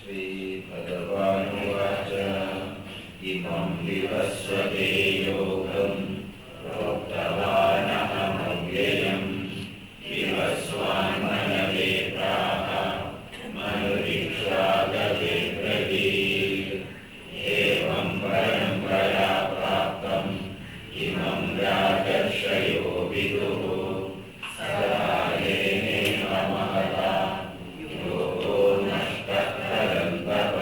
श्रीभगवानुवाच इमं विवस्वते योगं प्रोक्तवानहमव्ययं विवस्वान्मनवे प्राह मनुरीक्ष्वागवे ब्रवीत् एवं परम्परा प्राप्तं इमं राजर्षयो विदुः सदायेनेव महता योगो नष्टः परन्तप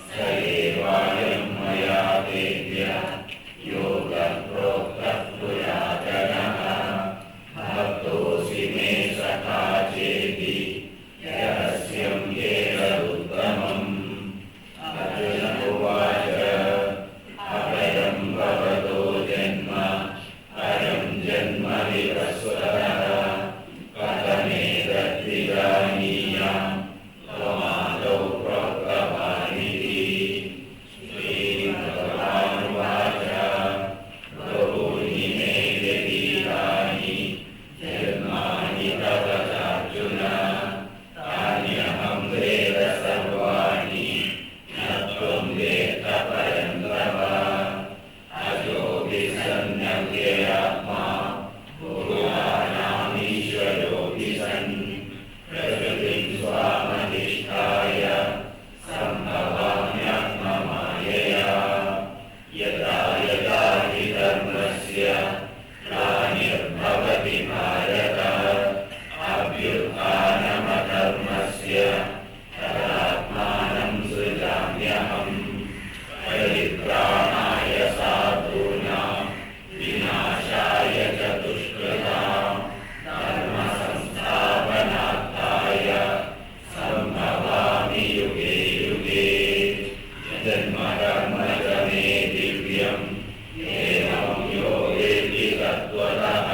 स एवायं मया वेद्य योगः प्रोक्तः पुरातनः भक्तोऽसि मे सखा चेति रहस्यं एतदुत्तमम् अर्जुन उवाच अपरं भवतो जन्म परं जन्म विवस्वतः कथमेतद्विजानीयाम् त्वमादौ प्रोक्तवानिति श्रीभगवानुवाच बहूनि मे व्यतीतानि जन्मानि तव चार्जुन तान्यहं वेद सर्वाणि न त्वं वेत्त परन्तप अजोऽपि सन्नव्ययात्मा भूतानामीश्वरोऽपि सन् प्रकृतिं स्वामधिष्ठाय सम्भवाम्यहममायया यदा यदा हि धर्मस्य ग्लानिर्भवति भारत अभ्युत्थानमधर्मस्य तदात्मानं सृजाम्यहम् परित्राणाय साधूनां विनाशाय च दुष्कृतां धर्मसंस्थापनार्थाय सम्भवामि युगे युगे जन्म कर्म च मे दिव्यम् एवं यो वेत्ति तत्त्वतः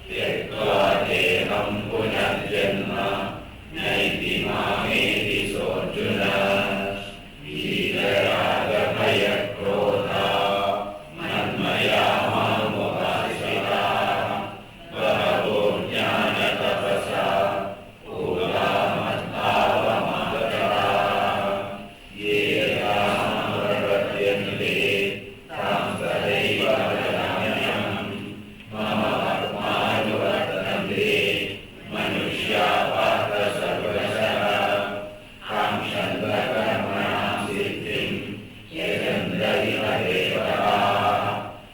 त्यक्त्वा देहं पुनर्जन्म नैति मामेति सोऽर्जुन वीतरागभयक्रोधा मन्मया मामुपाश्रिताः बहवो ज्ञानतपसा पूता मद्भावमागताः ये तां प्रपद्यन्ते तां सदैव भजाम्यहम् मम कर्मानुवर्तन्ते मनुष्या पार्थ सर्वशः काङ्क्षन्तकर्मणां सिद्धिं यजन्त इव देवताः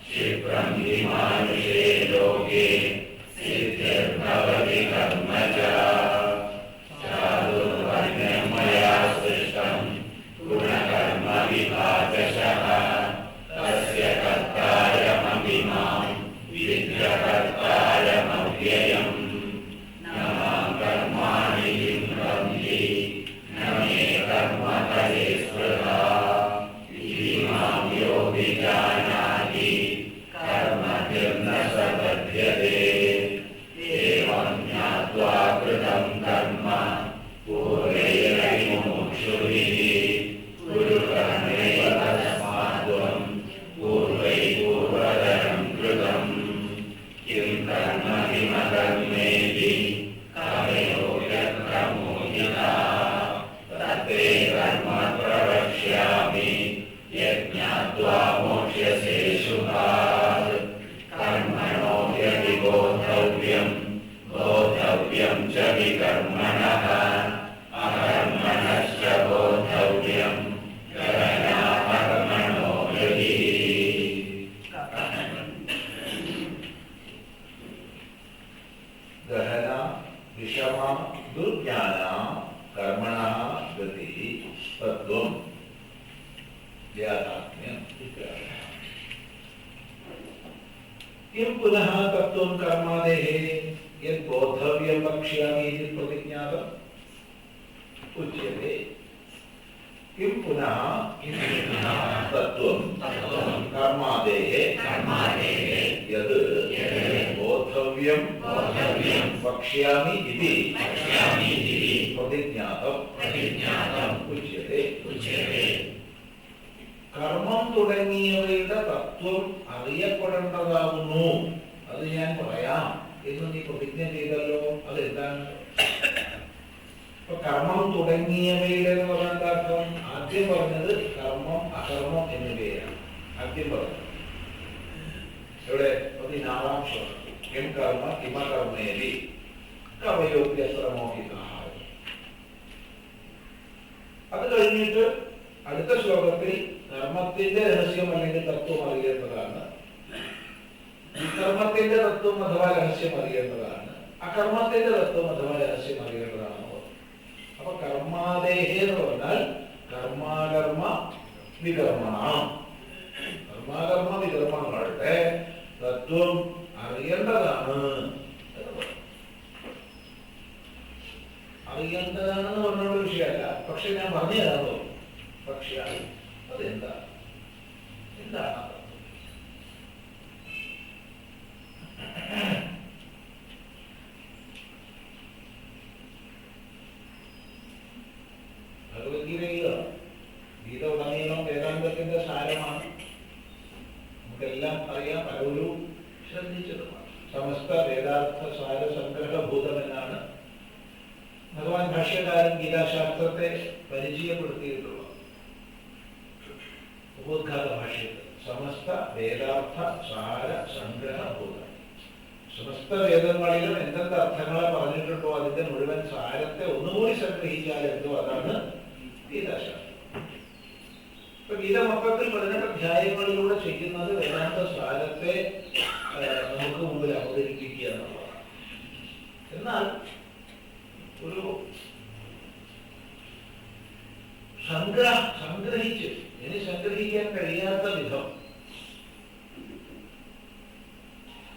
क्षिप्रं हि मानुषे लोके सिद्धिर्भवति कर्मजा चातुर्वर्ण्यं मया सृष्टं गुणकर्मविभागशः तस्य कर्तारमपि मां विद्यकर्तारमव्ययम् न मां कर्माणि लिम्पन्ति न मे कर्मफले स्पृहा इति मां यो विजानाति कर्मभिर्न स बध्यते एवं ज्ञात्वा कृतं कर्म पूर्वैर्मुमुक्षुभिः कुरु कर्मैव तस्माद्त्वं पूर्वतरं कृतम् किं कर्म किमकर्मेति कामयोग्यक्रमोहितः तत्ते कर्म प्रवक्ष्यामि यज्ञात्वा मोक्ष्यसे शुभात् कर्मणो यदि बोद्धव्यं च विकर्मणः अकर्मणश्च बोद्धव्यं गहना कर्मणो यदि गहना विषमा दुर्ज्ञाना कर्मणः गतिः तत्त्वं याथात्म्यम् इत्यर्थः। किं पुनः तत्त्वं कर्मादेः यद् बोद्धव्यं वक्ष्यामि इति प्रतिज्ञातम् उच्यते। किं पुनः तत्त्वं कर्मादेः यद् बोद्धव्यं वक्ष्यामि इति प्रतिज्ञातम् उच्यते। കർമ്മം തുടങ്ങിയവയുടെ തത്വം അറിയപ്പെടേണ്ടതാകുന്നു, അത് ഞാൻ പറയാം എന്ന് നീ പ്രതിജ്ഞ ചെയ്തല്ലോ. അതെന്താണ്? അപ്പൊ കർമ്മം തുടങ്ങിയവയുടെ എന്ന് പറഞ്ഞാൽ എന്താർത്ഥം? ആദ്യം പറഞ്ഞത് കർമ്മം അകർമ്മം എന്നിവയാണ് ആദ്യം പറഞ്ഞത്. ഇവിടെ 14-ാം ശ്ലോകം കിം കർമ്മ കിമകർമ്മേതി കവയോപ്യശ്രമോഹിതഃ. അത് കഴിഞ്ഞിട്ട് അടുത്ത ശ്ലോകത്തിൽ കർമ്മത്തിന്റെ രഹസ്യം അല്ലെങ്കിൽ തത്വം അറിയേണ്ടതാണ്, വികർമ്മത്തിന്റെ തത്വം അഥവാ രഹസ്യം അറിയേണ്ടതാണ്, അകർമ്മത്തിന്റെ തത്വം അഥവാ രഹസ്യം അറിയേണ്ടതാണ്. അപ്പൊ കർമാദേഹ എന്ന് പറഞ്ഞാൽ കർമാകർമ്മ വികർമ്മണം, കർമാകർമ്മ വികർമ്മങ്ങളുടെ തത്വം അറിയേണ്ടതാണ്. അറിയേണ്ടതാണെന്ന് പറഞ്ഞുള്ള വിഷയമല്ല, പക്ഷെ ഞാൻ പറഞ്ഞു തരാമോ? പക്ഷെ അതെന്താ എന്താണ് ഭഗവത്ഗീത ഗീത ഉടനീളം വേദാന്തത്തിന്റെ സാരമാണ്. നമുക്കെല്ലാം അറിയാം, പലരും ശ്രദ്ധിച്ചതുമാണ്. സമസ്ത വേദാർത്ഥ സാര സംഗ്രഹഭൂതം എന്നാണ് ഭഗവാൻ ഭാഷ്യകാരൻ ഗീതാശാസ്ത്രത്തെ പരിചയപ്പെടുത്തിയിട്ടുള്ളത്. ഉപോദ്ഘാത ഭാഷ്യത്തിൽ സമസ്ത വേദാർത്ഥ സാര സംഗ്രഹഭൂതം, സമസ്ത വേദങ്ങളിലും എന്തെന്ത് അർത്ഥങ്ങളെ പറഞ്ഞിട്ടുണ്ടോ അതിന്റെ മുഴുവൻ സാരത്തെ ഒന്നുകൂടി സംഗ്രഹിച്ചാൽ എന്തോ അതാണ് ഗീതാശാസ്ത്രം. ഇപ്പൊ ഗീത മൊത്തത്തിൽ 18 അധ്യായങ്ങളിലൂടെ ചെയ്യുന്നത് വേദാന്ത സാരത്തെ നമുക്ക് മുമ്പിൽ അവതരിപ്പിക്കുക എന്നുള്ളതാണ്. എന്നാൽ ഒരു സംഗ്രഹിച്ച് ഇനി സംഗ്രഹിക്കാൻ കഴിയാത്ത വിധം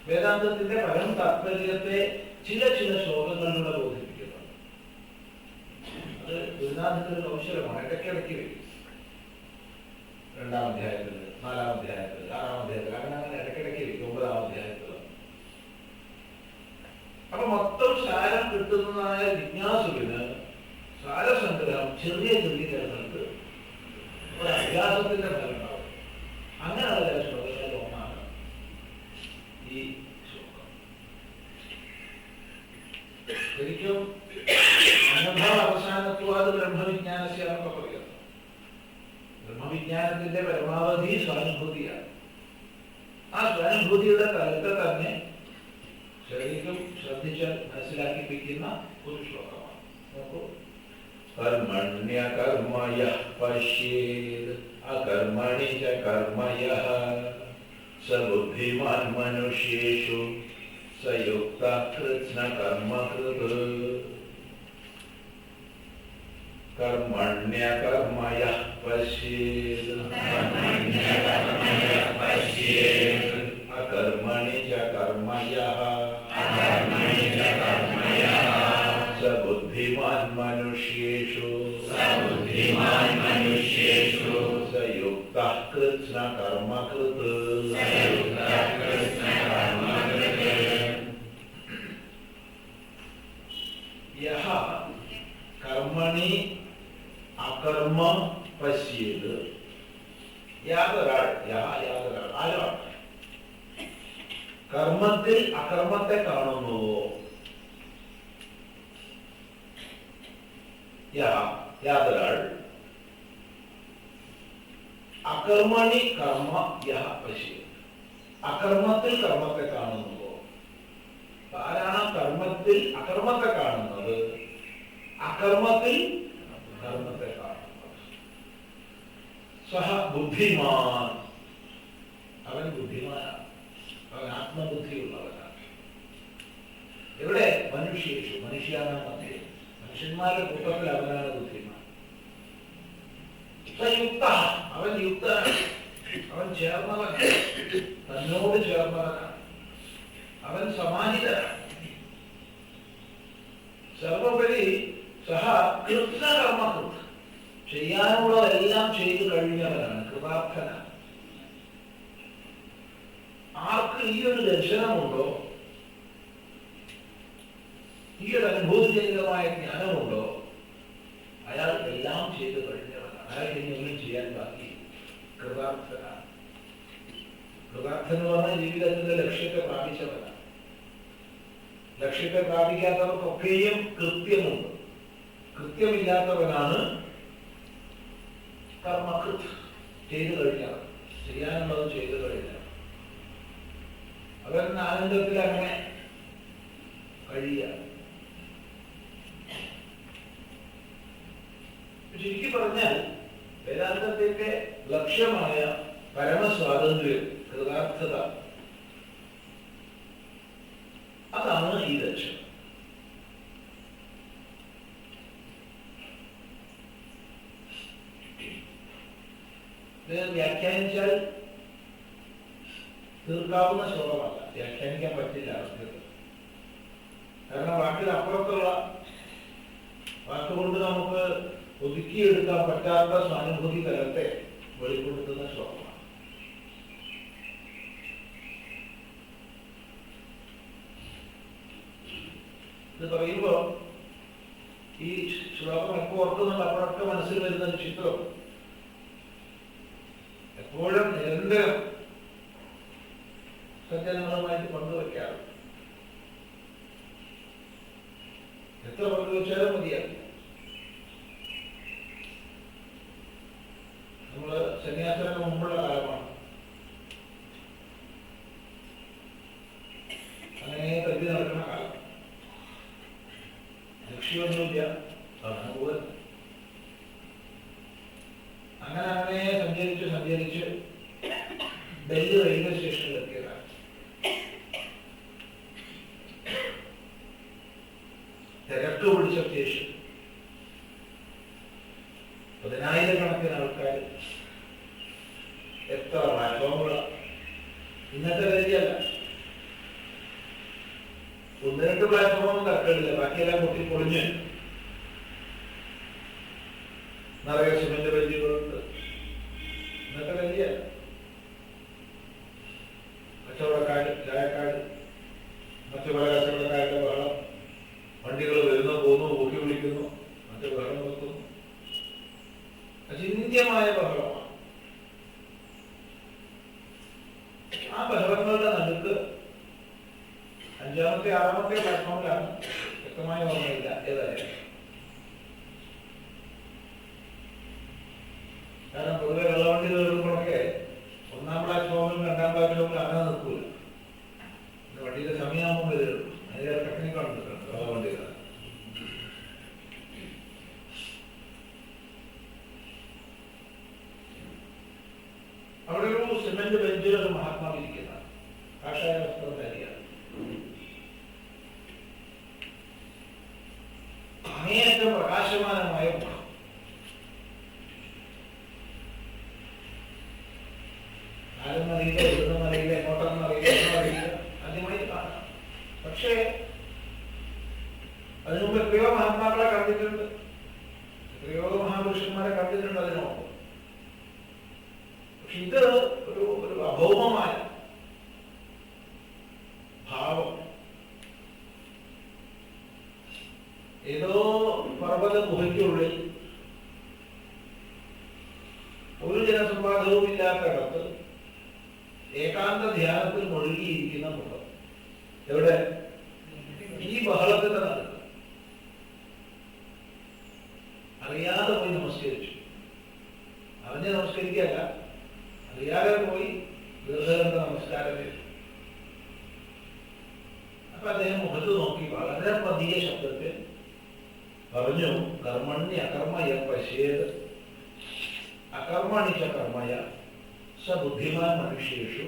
വേദാന്തത്തിന്റെ പരം താത്പര്യത്തെ ചില ശ്ലോകങ്ങളിലൂടെ ബോധിപ്പിക്കുന്നു. അത് ഗുരുനാഥന്റെ അവസരമാണ്. ഇടയ്ക്കിടയ്ക്ക് വരും. 2-ാം അധ്യായത്തിൽ, 4-ാം അധ്യായത്തിൽ, 6-ാം അധ്യായത്തിൽ, അങ്ങനെ ഇടയ്ക്കിടയ്ക്ക് വരും. 9-ാം അധ്യായത്തിൽ. അപ്പൊ മൊത്തം സാരം കിട്ടുന്നതായ ജിജ്ഞാസുവിന് സാരസംഗ്രഹം ചെറിയ കഥകൾക്ക് ഒരു അഭ്യാസത്തിന്റെ ഫലമുണ്ടാവും. അങ്ങനെയുള്ള ചില ശ്ലോകങ്ങളിൽ ഒന്നാണ് ഈ ശ്ലോകം. ശരിക്കും അവസാനത്വാത് ബ്രഹ്മവിജ്ഞാനസ്യാന്നൊക്കെ പറയുന്നത്. ബ്രഹ്മവിജ്ഞാനത്തിന്റെ പരമാവധി സ്വാനുഭൂതിയാണ്. ആ സ്വാനുഭൂതിയുടെ തലത്തെ തന്നെ ശരിക്കും ശ്രദ്ധിച്ചാൽ മനസ്സിലാക്കിപ്പിക്കുന്ന ഒരു ശ്ലോകമാണ്. നോക്കൂ, കർമ്മണ്യകർമ്മയ പശ്യേത് അകർമ്മണി ച കർമ്മയഃ സ ബുദ്ധിമാൻ മനുഷ്യേഷു സയുക്ത കൃത്സ്ന കർമ്മകൃത്. കർമ്മണ്യകർമ്മയ പശ്യേത് അകർമ്മണി ച കർമ്മയഃ സ ബുദ്ധിമാൻ മനുഷ്യേഷു സയുക്തഃ കൃത്സ്ന കർമ്മകൃത്. യഹ കർമ്മണി അകർമ്മം പശ്യേത്. യാതൊരാൾ ആരാണ് കർമ്മത്തിൽ അകർമ്മത്തെ കാണുന്നുവോ? യാതൊരാൾ അകർമ്മണി കർമ്മ യഹ പശ്യേത്. അകർമ്മത്തിൽ കർമ്മത്തെ കാണുന്നുവോ? ആരാണ് കർമ്മത്തിൽ അകർമ്മത്തെ കാണുന്നത്? അകർമ്മത്തിൽ കർമ്മത്തെ കാണുന്നത്. സഹ ബുദ്ധിമാൻ. അവൻ ബുദ്ധിമാനാണ്. അവൻ ആത്മബുദ്ധിയുള്ളവനാണ്. ഇവിടെ മനുഷ്യേഷു, മനുഷ്യാനാണ് മധ്യേ, മനുഷ്യന്മാരുടെ കൂട്ടത്തിൽ അവനാണ് ബുദ്ധിമാൻ. സയുക്ത, അവൻ യുക്തനാണ്. അവൻ ചേർന്നവനാണ്, തന്നോട് ചേർന്നവനാണ്. അവൻ സമാഹിതനാണ്. സർവോപരി സഹ കൃത്സ്നകർമ്മകൃത്, ചെയ്യാനുള്ളതെല്ലാം ചെയ്തു കഴിഞ്ഞവനാണ്, കൃതാർത്ഥനാണ്. ആർക്ക് ഈ ഒരു ദർശനമുണ്ടോ, ഈ ഒരു അനുഭൂതിജനിതമായ ജ്ഞാനമുണ്ടോ, അയാൾ എല്ലാം ചെയ്തു കഴിഞ്ഞവനാണ്. അയാൾക്ക് ഇനി ഒന്നും ചെയ്യാൻ ബാക്കി. കൃതാർത്ഥനാണ്. കൃതാർത്ഥൻ എന്ന് പറഞ്ഞാൽ ജീവിതത്തിന്റെ ലക്ഷ്യത്തെ പ്രാപിച്ചവനാണ്. ലക്ഷ്യത്തെ പ്രാപിക്കാത്തവർക്കൊക്കെയും കൃത്യമുണ്ട്. കൃത്യമില്ലാത്തവനാണ് കർമ്മകൃത്. ചെയ്തു കഴിഞ്ഞാൽ ചെയ്യാനുള്ളത് ചെയ്തു കഴിഞ്ഞാൽ അവൻ ആനന്ദത്തിൽ അങ്ങനെ കഴിയുക. ചുരുക്കി പറഞ്ഞാൽ വേദാന്തത്തിന്റെ ലക്ഷ്യമായ പരമസ്വാതന്ത്ര്യം, കൃതാർത്ഥത, അതാണ് ഈ ലക്ഷ്യം. ഇത് വ്യാഖ്യാനിച്ചാൽ തീർക്കാവുന്ന ശ്ലോകമല്ല, വ്യാഖ്യാനിക്കാൻ പറ്റില്ല അർത്ഥത്തിൽ. കാരണം വാക്കിനപ്പുറത്തുള്ള, വാക്കുകൊണ്ട് നമുക്ക് ഒതുക്കിയെടുക്കാൻ പറ്റാത്ത സ്വാനുഭൂതി തലത്തെ വെളിപ്പെടുത്തുന്ന ശ്ലോകമാണ്. ഇത് പറയുമ്പോ ഈ ശ്ലോകം എപ്പോ ഓർക്കുന്നുണ്ട് അപ്പോഴൊക്കെ മനസ്സിൽ വരുന്ന ഒരു ചിത്രം, എപ്പോഴും നിരന്തരം സജ്ജനങ്ങളുമായിട്ട് പങ്കുവയ്ക്കാറ്. എത്ര പങ്കുവച്ചാലും മതിയാകും. നമ്മള് സന്യാസത്തിന് മുമ്പുള്ള കാലമാണ്. അങ്ങനെ തല്ലി നടക്കുന്ന കാലം. ലക്ഷ്യമൊന്നുമില്ല, അങ്ങനെ അങ്ങനെ സഞ്ചരിച്ച് ഡൽഹി റെയിൽവേ സ്റ്റേഷനിൽ എത്തിയതാണ്. തിരക്ക് പിടിച്ച സ്റ്റേഷൻ, 10,000-കണക്കിന് ആൾക്കാർ, എത്ര പ്ലാറ്റ്ഫോമുകള. ഇന്നത്തെ രീതിയല്ല, 1-2 പ്ലാറ്റ്ഫോമൊന്നും തരക്കേടില്ല, ബാക്കിയെല്ലാം പൊട്ടിപ്പൊളിഞ്ഞ് നിറയെ സിമന്റ് ബെഞ്ചുകളുണ്ട്. ഇന്നത്തെ രീതിയല്ല. കച്ചവടക്കാര്, ചായക്കാര്, മറ്റു പല കച്ചവടക്കാരുടെ ബഹളം, വണ്ടികൾ വരുന്നു പോകുന്നു, ഊക്കി വിളിക്കുന്നു, മറ്റു ബഹളം വെക്കുന്നു. അചിന്ത്യമായ ബഹളമാണ്. ആ ബഹളങ്ങളുടെ നടുക്ക് 5-ാമത്തെ 6-ാമത്തെ പ്ലാറ്റ്ഫോമിലാണ്, വ്യക്തമായ ഓർമ്മയില്ല ഏതായാലും. കാരണം പൊതുവെ വെള്ളവണ്ടി കയറുമ്പോഴൊക്കെ 1-ാം പ്ലാറ്റ്ഫോമിലും 2-ാം പ്ലാറ്റ്ഫോമിലും അങ്ങനെ നിൽക്കൂല. വണ്ടിയുടെ സമയമാകുമ്പോൾ വരുള്ളൂ. അതിന്റെ ടെക്നിക്കുണ്ട് വെള്ളവണ്ടികൾ. അവിടെ ഒരു സിമന്റ് ബെഞ്ചിൽ ഒരു മഹാത്മാവ് ഇരിക്കുന്ന കാഷായ വസ്ത്രധാരിയാണ്. അങ്ങേയറ്റം പ്രകാശമാനമായ മുഖം. ആരെന്നറിയില്ല, എവിടുന്നറിയില്ല, എങ്ങോട്ടെന്നറിയില്ല, എന്നറിയില്ല, ആദ്യമായി കാണാം. പക്ഷേ അതിനു മുമ്പ് എത്രയോ മഹാത്മാക്കളെ കണ്ടിട്ടുണ്ട്, എത്രയോ മഹാപുരുഷന്മാരെ കണ്ടിട്ടുണ്ട് അതിനു മുമ്പ്. പക്ഷെ ഇത് ഒരു അഭൗമമായ ഭാവം. ഏതോ പർവ്വത ഗുഹയ്ക്കുള്ളിൽ ഒരു ജനസമ്പാദവും ഇല്ലാത്തടത്ത് ഏകാന്ത ധ്യാനത്തിൽ മുഴുകിയിരിക്കുന്ന മുഖം. എവിടെ? ഈ ബഹളത്തിന്റെ നടക്കും. അറിയാതെ പോയി നമസ്കരിച്ചു. അറിഞ്ഞ് നമസ്കരിക്കല്ല, അറിയാതെ പോയി ദീർഘദണ്ഡ നമസ്കാരം ചെയ്തു. അപ്പൊ അദ്ദേഹം മുഖത്ത് നോക്കി വളരെ പതിയ ശബ്ദത്തിൽ പറഞ്ഞു, കർമ്മണ്യ അകർമ്മയ പശ്യേത് അകർമ്മണി ച കർമ്മയ സ ബുദ്ധിമാൻ മനുഷ്യേഷു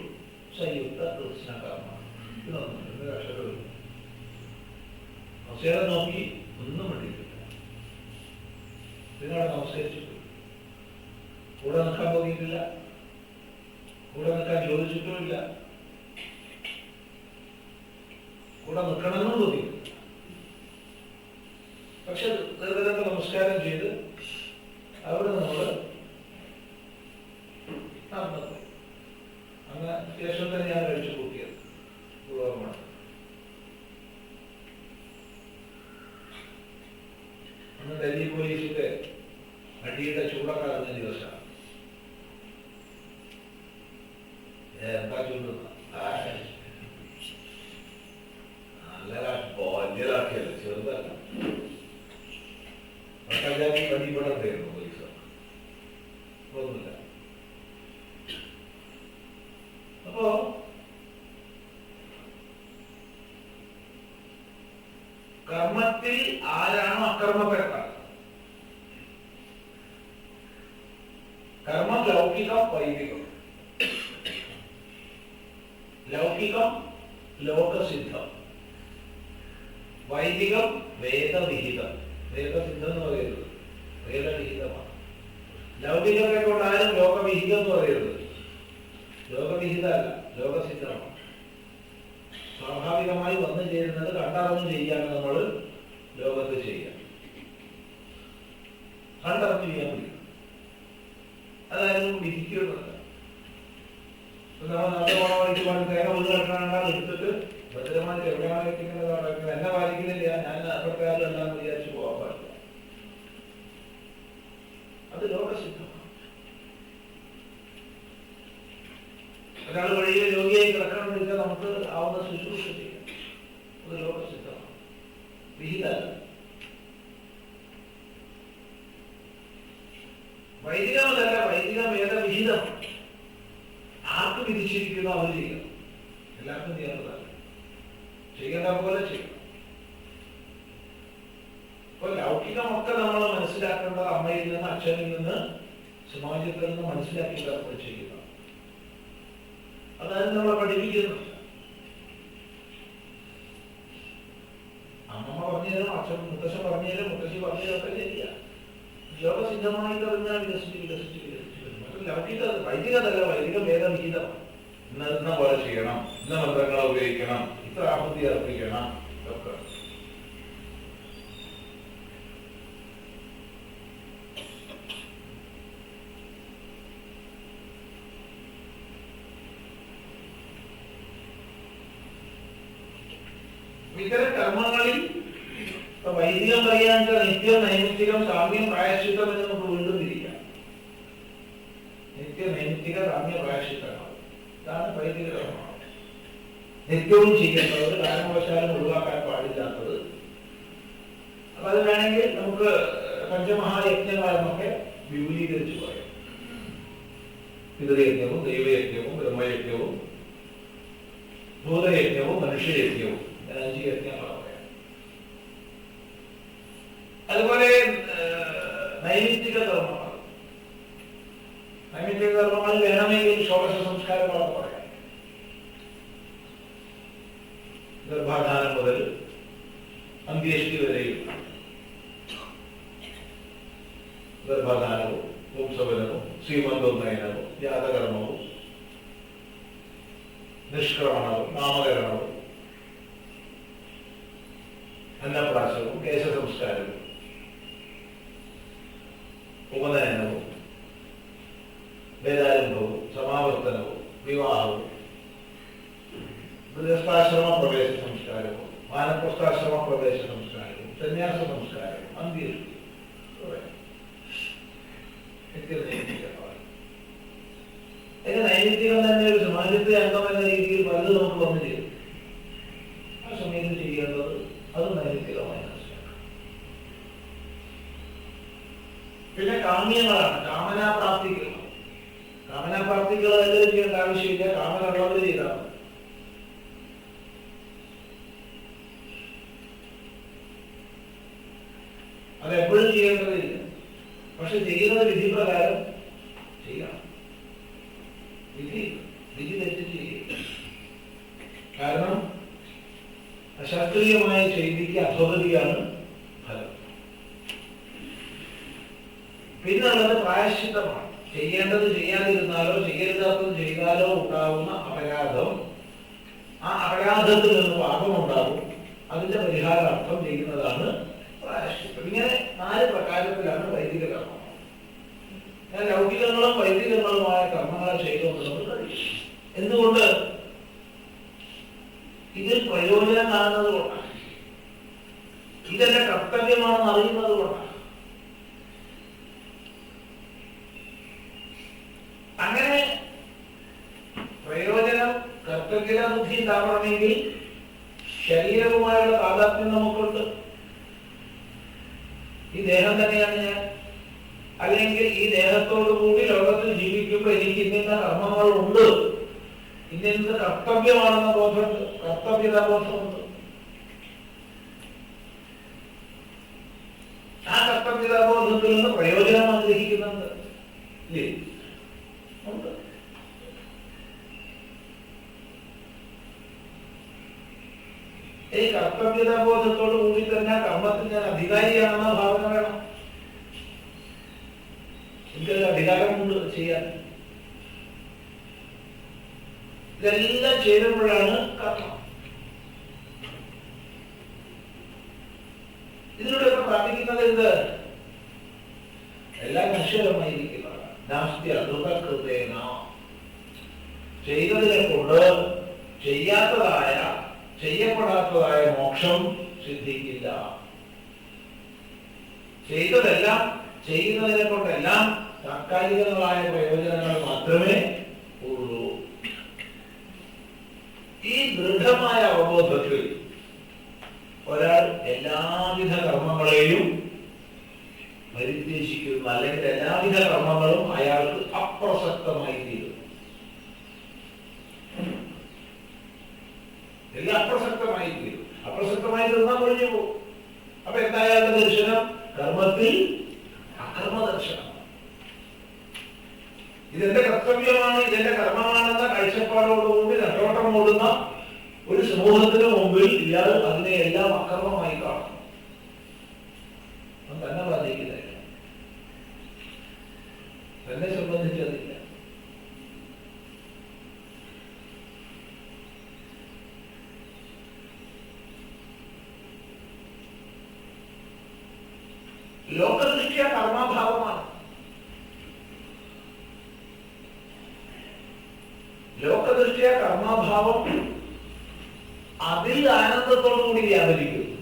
സയുക്ത കൃഷ്ണകർമ്മ. നമസ്കാരം നോക്കി ഒന്നും വേണ്ടിയിട്ടില്ല. നിങ്ങളെ നമസ്കരിച്ചു. കൂടെ നിൽക്കാൻ തോന്നിയിട്ടില്ല, കൂടെ നിൽക്കാൻ ചോദിച്ചിട്ടുമില്ല, കൂടെ നിൽക്കണമെന്നും തോന്നിയിട്ടില്ല. പക്ഷെ ദീർഘദണ്ഡ നമസ്കാരം ചെയ്ത് അവിടെ നമ്മൾ നടന്നു. അങ്ങനെ ശേഷം തന്നെ ഞാൻ കഴിച്ചു കൂട്ടിയത് ഓർമ്മ. അന്ന് ഡൽഹി പോലീസിന്റെ അടിയുടെ ചൂടൊക്കെ അറിഞ്ഞ ദിവസമാണ്. എന്താ ചൂടുന്ന നല്ല വലിയതാക്കിയല്ലോ, ചെറുതല്ല. ഭട്ടജാതി വഴിപെടണ്ടായിരുന്നു പൈസ ഒന്നുമില്ല. അപ്പോ കർമ്മത്തിൽ ആരാണോ അകർമ്മപ്പെട്ടത്, കർമ്മം ലൗകികം വൈദികം. ലൗകികം ലോകസിദ്ധം, വൈദികം വേദവിഹിതം. വേദസിദ്ധം എന്ന് പറയുന്നത് വേദവിഹിതമാണ്. ലൗകികത്തെ കൊണ്ടാലും ലോകവിഹിതം എന്ന് പറയുന്നത് ലോകവിഹിതമല്ല, ലോകസിദ്ധമാണ്. സ്വാഭാവികമായി വന്നു ചേരുന്നത് കണ്ടറിഞ്ഞ് ചെയ്യാൻ നമ്മൾ ലോകത്ത് ചെയ്യാം. കണ്ടറിഞ്ഞ് ചെയ്യാൻ പറ്റും, അതായത് വിധിക്കുന്നില്ല. നമ്മൾ നല്ല ഓണമായിട്ട് കൊണ്ട് തേങ്ങ വീട് കിടക്കാണ്ടാണ് എടുത്തിട്ട് ഭദ്രമായിട്ട് എവിടെയാണ് എത്തിക്കുന്നത് എന്നെ പാലിക്കുന്നില്ല, ഞാൻ അപ്പുറത്തെ ആരെല്ലാന്ന് വിചാരിച്ചു പോകാൻ പാടില്ല. അത് ലോകസിദ്ധമാണ്. ഒരാൾ വഴിയിൽ രോഗിയായി കിടക്കണമെന്ന് വെച്ചാൽ നമുക്ക് ആവുന്ന ശുശ്രൂഷ ചെയ്യാം. അത് ലോകസിദ്ധമാണ്, വിഹിതമല്ല. വൈദികമല്ല, വൈദിക വേദവിഹിതമാണ്. ആർക്ക് വിധിച്ചിരിക്കുന്നു അവർ ചെയ്യണം. എല്ലാവർക്കും ചെയ്യാനുള്ളതല്ല, ചെയ്യേണ്ട പോലെ ചെയ്യണം. അപ്പൊ ലൗകികമൊക്കെ നമ്മൾ മനസ്സിലാക്കേണ്ടത് അമ്മയിൽ നിന്ന്, അച്ഛനിൽ നിന്ന്, സമാജത്തിൽ നിന്ന് മനസ്സിലാക്കിയിട്ടാണ് നമ്മൾ ചെയ്യുന്നത്. അതായത് നമ്മളെ പഠിപ്പിക്കുന്നില്ല. അമ്മമ്മ പറഞ്ഞുതരും, അച്ഛൻ മുത്തശ്ശൻ പറഞ്ഞുതരും, മുത്തശ്ശി പറഞ്ഞതൊക്കെ ശരിയാ. ലോകസിദ്ധമായിട്ട് അറിഞ്ഞാൽ വികസിച്ച് വികസിച്ച് വികസിച്ച് വരും. ലൗകിക വൈദികതല്ല, വൈദിക വേദവിഹിതമാണ്. ഇന്ന പോലെ ചെയ്യണം, ഇന്ന മന്ത്രങ്ങളെ ഉപയോഗിക്കണം, ഇത്ര ആഹുതി അർപ്പിക്കണം ഒക്കെ. ഇത്തരം കർമ്മങ്ങളിൽ വൈദികം പറയാൻ നിത്യം, നൈമിത്തികം, സാമ്യം, പ്രായശ്ചിത്തം എന്ന് നമുക്ക് വീണ്ടും തിരിക്കാം. നിത്യ, നൈമിത്തിക, സാമ്യ, പ്രായശ്ചിത്തങ്ങൾ, ഇതാണ് വൈദിക കർമ്മം. നിത്യവും ചെയ്യേണ്ടത്, ഒരു കാരണവശാലും ഒഴിവാക്കാൻ പാടില്ലാത്തത്. അപ്പൊ അത് വേണമെങ്കിൽ നമുക്ക് പഞ്ചമഹായജ്ഞങ്ങളെന്നൊക്കെ വിപുലീകരിച്ച് പറയാം. പിതൃയജ്ഞവും, ദൈവയജ്ഞവും, ബ്രഹ്മയജ്ഞവും, ഭൂതയജ്ഞവും, മനുഷ്യയജ്ഞവും, 5 യജ്ഞങ്ങളാണ് പറയാം. അതുപോലെ നൈമിത്തിക കർമ്മങ്ങൾ, നൈമിത്തിക കർമ്മങ്ങൾ വേണമെങ്കിൽ ഷോഡശ സംസ്കാരങ്ങളൊക്കെ പറയാം. ഗർഭാധാനം മുതൽ അന്ത്യേഷ്ടി വരെയും ഗർഭാധാനവും, വംശവനവും, ശ്രീമന്തോന്നയനവും, ജാതകർമ്മവും, നിഷ്ക്രമണവും, നാമകരണവും, അന്നപ്രാശവും, കേശസംസ്കാരവും, ഉപനയനവും, വേദാരംഭവും, സമാവർത്തനവും, വിവാഹവും, ഗൃഹസ്ഥാശ്രമ പ്രവേശ സംസ്കാരവും, വാനപ്രസ്ഥാശ്രമ പ്രവേശ സംസ്കാരവും, സന്യാസ സംസ്കാരവും, അന്ത്യേഷ്ടി. നൈമിത്തികം തന്നെ ഒരു സമാജത്തെ അംഗം എന്ന രീതിയിൽ പലത് നമുക്ക് വന്നു ചേരും. ആ സമയത്ത് ചെയ്യേണ്ടത് അത് നൈമിത്തികമായി മനസ്സിലാക്കാം. പിന്നെ കാമ്യങ്ങളാണ്, കാമനാപ്രാപ്തികൾ. കാമനാപ്രാപ്തികൾ എല്ലാവരും ചെയ്യേണ്ട ആവശ്യമില്ല, കാമനുള്ളവർ ചെയ്താൽ മതി. അതെപ്പോഴും ചെയ്യേണ്ടതില്ല, പക്ഷെ ചെയ്യുന്നത് വിധിപ്രകാരം ചെയ്യണം. വിധി തെറ്റിച്ച് ചെയ്യും. കാരണം അശാസ്ത്രീയമായ ചെയ്തിക്ക് അധോഗതിയാണ് ഫലം. പിന്നുള്ളത് പ്രായശ്ചിത്തമാണ്. ചെയ്യേണ്ടത് ചെയ്യാതിരുന്നാലോ ചെയ്യരുതാത്തത് ചെയ്താലോ ഉണ്ടാകുന്ന അപരാധം, ആ അപരാധത്തിൽ നിന്ന് പാപമുണ്ടാകും. അതിന്റെ പരിഹാരാർത്ഥം ചെയ്യുന്നതാണ് പ്രായശ്ചിത്തം. ഇങ്ങനെ 4 പ്രകാരത്തിലാണ് വൈദിക കർമ്മം. ഞാൻ ലൗകികങ്ങളും വൈദികങ്ങളുമായ കർമ്മങ്ങളെ ചെയ്തുകൊണ്ട് നമ്മൾ കഴിയും. എന്തുകൊണ്ട്? ഇതിൽ പ്രയോജനം കാണുന്നത് കൊണ്ടാണ്, ഇതെന്റെ കർത്തവ്യമാണെന്ന് അറിയുന്നത് കൊണ്ടാണ്. അങ്ങനെ പ്രയോജനം, കർത്തവ്യ ബുദ്ധി ഈ ദേഹം തന്നെയാണ് ഞാൻ, അല്ലെങ്കിൽ ഈ ദേഹത്തോടു കൂടി ലോകത്തിൽ ജീവിക്കുമ്പോൾ എനിക്ക് ഇന്ന കർമ്മങ്ങളുണ്ട്, ഇന്ന കർത്തവ്യമാണെന്ന ബോധമുണ്ട്, കർത്തവ്യതാബോധമുണ്ട്. ആ കർത്തവ്യതാബോധത്തിൽ നിന്ന് പ്രയോജനം ആഗ്രഹിക്കുന്നുണ്ട് ഇല്ലേ? ഉണ്ട്. ഈ കർത്തവ്യതാബോധത്തോടു കൂടി തന്നെ കർമ്മത്തിൽ ഞാൻ അധികാരിയാണെന്ന ഭാവന വേണം. എനിക്കൊരു അധികാരമുണ്ട് ചെയ്യാൻ. ഇതെല്ലാം ചേരുമ്പോഴാണ് കർമ്മം. ഇതിലൂടെയൊക്കെ പ്രാപിക്കുന്നത് എന്ത്? എല്ലാം നശ്വരമായിരിക്കുന്നതാണ്. നാസ്തി അധുതകൃതേന. ചെയ്തതിനെ കൊണ്ട് ചെയ്യാത്തതായ, ചെയ്യപ്പെടാത്തതായ മോക്ഷം സിദ്ധിക്കില്ല. ചെയ്തതെല്ലാം, ചെയ്യുന്നതിനെ കൊണ്ടെല്ലാം താൽക്കാലികങ്ങളായ പ്രയോജനങ്ങൾ മാത്രമേ ഉള്ളൂ. ഈ ദൃഢമായ അവബോധത്തിൽ ഒരാൾ എല്ലാവിധ കർമ്മങ്ങളെയും പരിത്യജിക്കുന്നു, അല്ലെങ്കിൽ എല്ലാവിധ കർമ്മങ്ങളും അയാൾക്ക് അപ്രസക്തമായി തീരുന്നു. എല്ലാം അപ്രസക്തമായി തീരും. അപ്രസക്തമായി തീർന്നാൽ ഒഴിഞ്ഞു പോകും. അപ്പൊ എന്തായാലും ദർശനം കർമ്മത്തിൽ അകർമ്മ ദർശനം. ഇതെന്റെ കർത്തവ്യമാണ്, ഇതെന്റെ കർമ്മമാണെന്ന കാഴ്ചപ്പാടോടുകൂടി നെട്ടോട്ടം ഓടുന്ന ഒരു സമൂഹത്തിന് മുമ്പിൽ ഇയാൾ അതിനെ എല്ലാം അക്രമമായി കാണും. തന്നെ ബാധിക്കുന്നില്ല, തന്നെ സംബന്ധിച്ചതില്ല. ലോകദൃഷ്ട്യാ കർമാഭാവമാണ്. ലോകദൃഷ്ട്യാ കർമാഭാവം അതിൽ ആനന്ദത്തോടുകൂടി വ്യാപരിക്കുന്നു.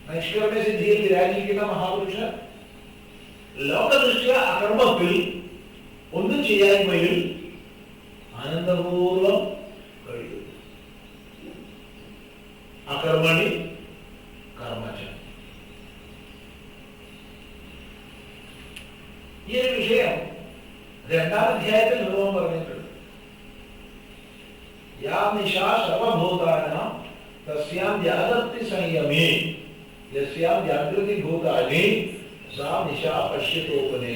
നൈഷ്കർമ്മ്യ സിദ്ധിയിൽ വിരാജിക്കുന്ന മഹാപുരുഷൻ ലോകദൃഷ്ട്യാ അകർമ്മത്തിൽ ഒന്നും ചെയ്യായ്മയിൽ ആനന്ദപൂർവം കഴിയുന്നു. അകർമ്മണി കർമ്മച. ഈ ഒരു വിഷയം 2-ാം അധ്യായത്തിൽ ഭഗവാൻ പറഞ്ഞിട്ടുണ്ട്. യാ നിശാ സർവഭൂതാനാം തസ്യാം ജാഗ്രതി സംയമേ യസ്യാം ജാഗ്രതി ഭൂതാനി സാ നിശാ പശ്യതോപനേ.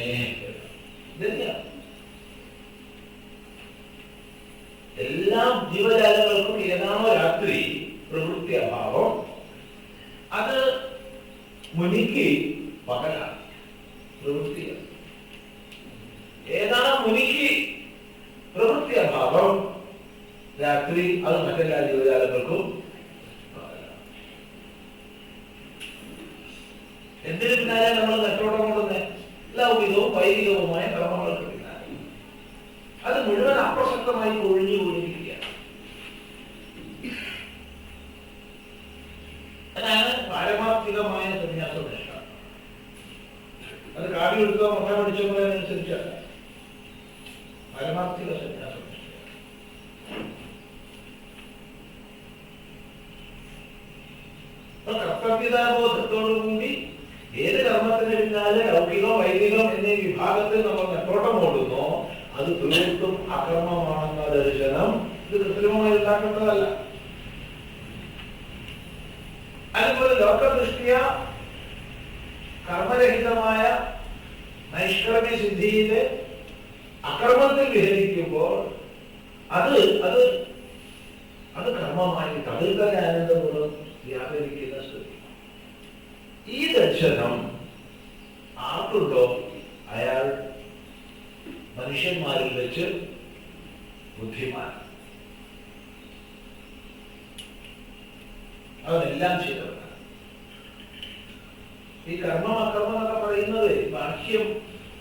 എല്ലാ ജീവജാലങ്ങൾക്കും ഏതാണോ രാത്രി പ്രവൃത്തി അഭാവം, അത് മുനിക്ക് പകലാണ്, പ്രവൃത്തിയാണ്. ഏതാണ് മുനിക്ക് പ്രവൃത്തി അഭാവം, രാത്രി, അത് മറ്റെല്ലാ ജീവജാലങ്ങൾക്കും പകലാണ്. എന്തിനു പിന്നാലെ നമ്മൾ നെട്ടോട്ടം കൊണ്ടുവന്ന് ലൗകികവും വൈദികവുമായ കർമ്മങ്ങൾക്ക് പിന്നാലെ അത് മുഴുവൻ അപ്രസക്തമായി ഒഴിഞ്ഞു പോയിരിക്കുകയാണ്. അതാണ് പാരമാർത്ഥികമായ സന്യാസ നിഷ്ഠ. അത് കാടിയെടുത്തോ മുട്ട പഠിച്ചോ പോയതനുസരിച്ചല്ല, പാരമാർത്ഥിക സന്യാസ നിഷ്ഠ. കർത്തവ്യതാബോധത്തോടുകൂടി ഏത് കർമ്മത്തിന് പിന്നാലെ ലൗകികം വൈദികം എന്നീ വിഭാഗത്തിൽ നമ്മൾ നെട്ടോട്ടം ഓടുന്നോ അത് തീർത്തും അകർമ്മമാണെന്ന ദർശനം ഇത് കൃത്രിമമായി ഉണ്ടാക്കേണ്ടതല്ല. അതുപോലെ ലോകദൃഷ്ട്യാ കർമ്മരഹിതമായ നൈഷ്കർമ്മ്യ സിദ്ധിയിലെ അകർമ്മത്തിൽ വിഹരിക്കുമ്പോൾ അത് അത് അത് കർമ്മമായിട്ട് അതിൽ തന്നെ ആനന്ദപൂർവ്വം വ്യാപരിക്കുന്ന സ്ഥിതി. ഈ ദർശനം ആർക്കുണ്ടോ അയാൾ മനുഷ്യന്മാരിൽ വെച്ച് ബുദ്ധിമാൻ. അവനെല്ലാം ചെയ്തവനാണ്. ഈ കർമ്മം അകർമ്മം എന്നൊക്കെ പറയുന്നത് ബാഹ്യം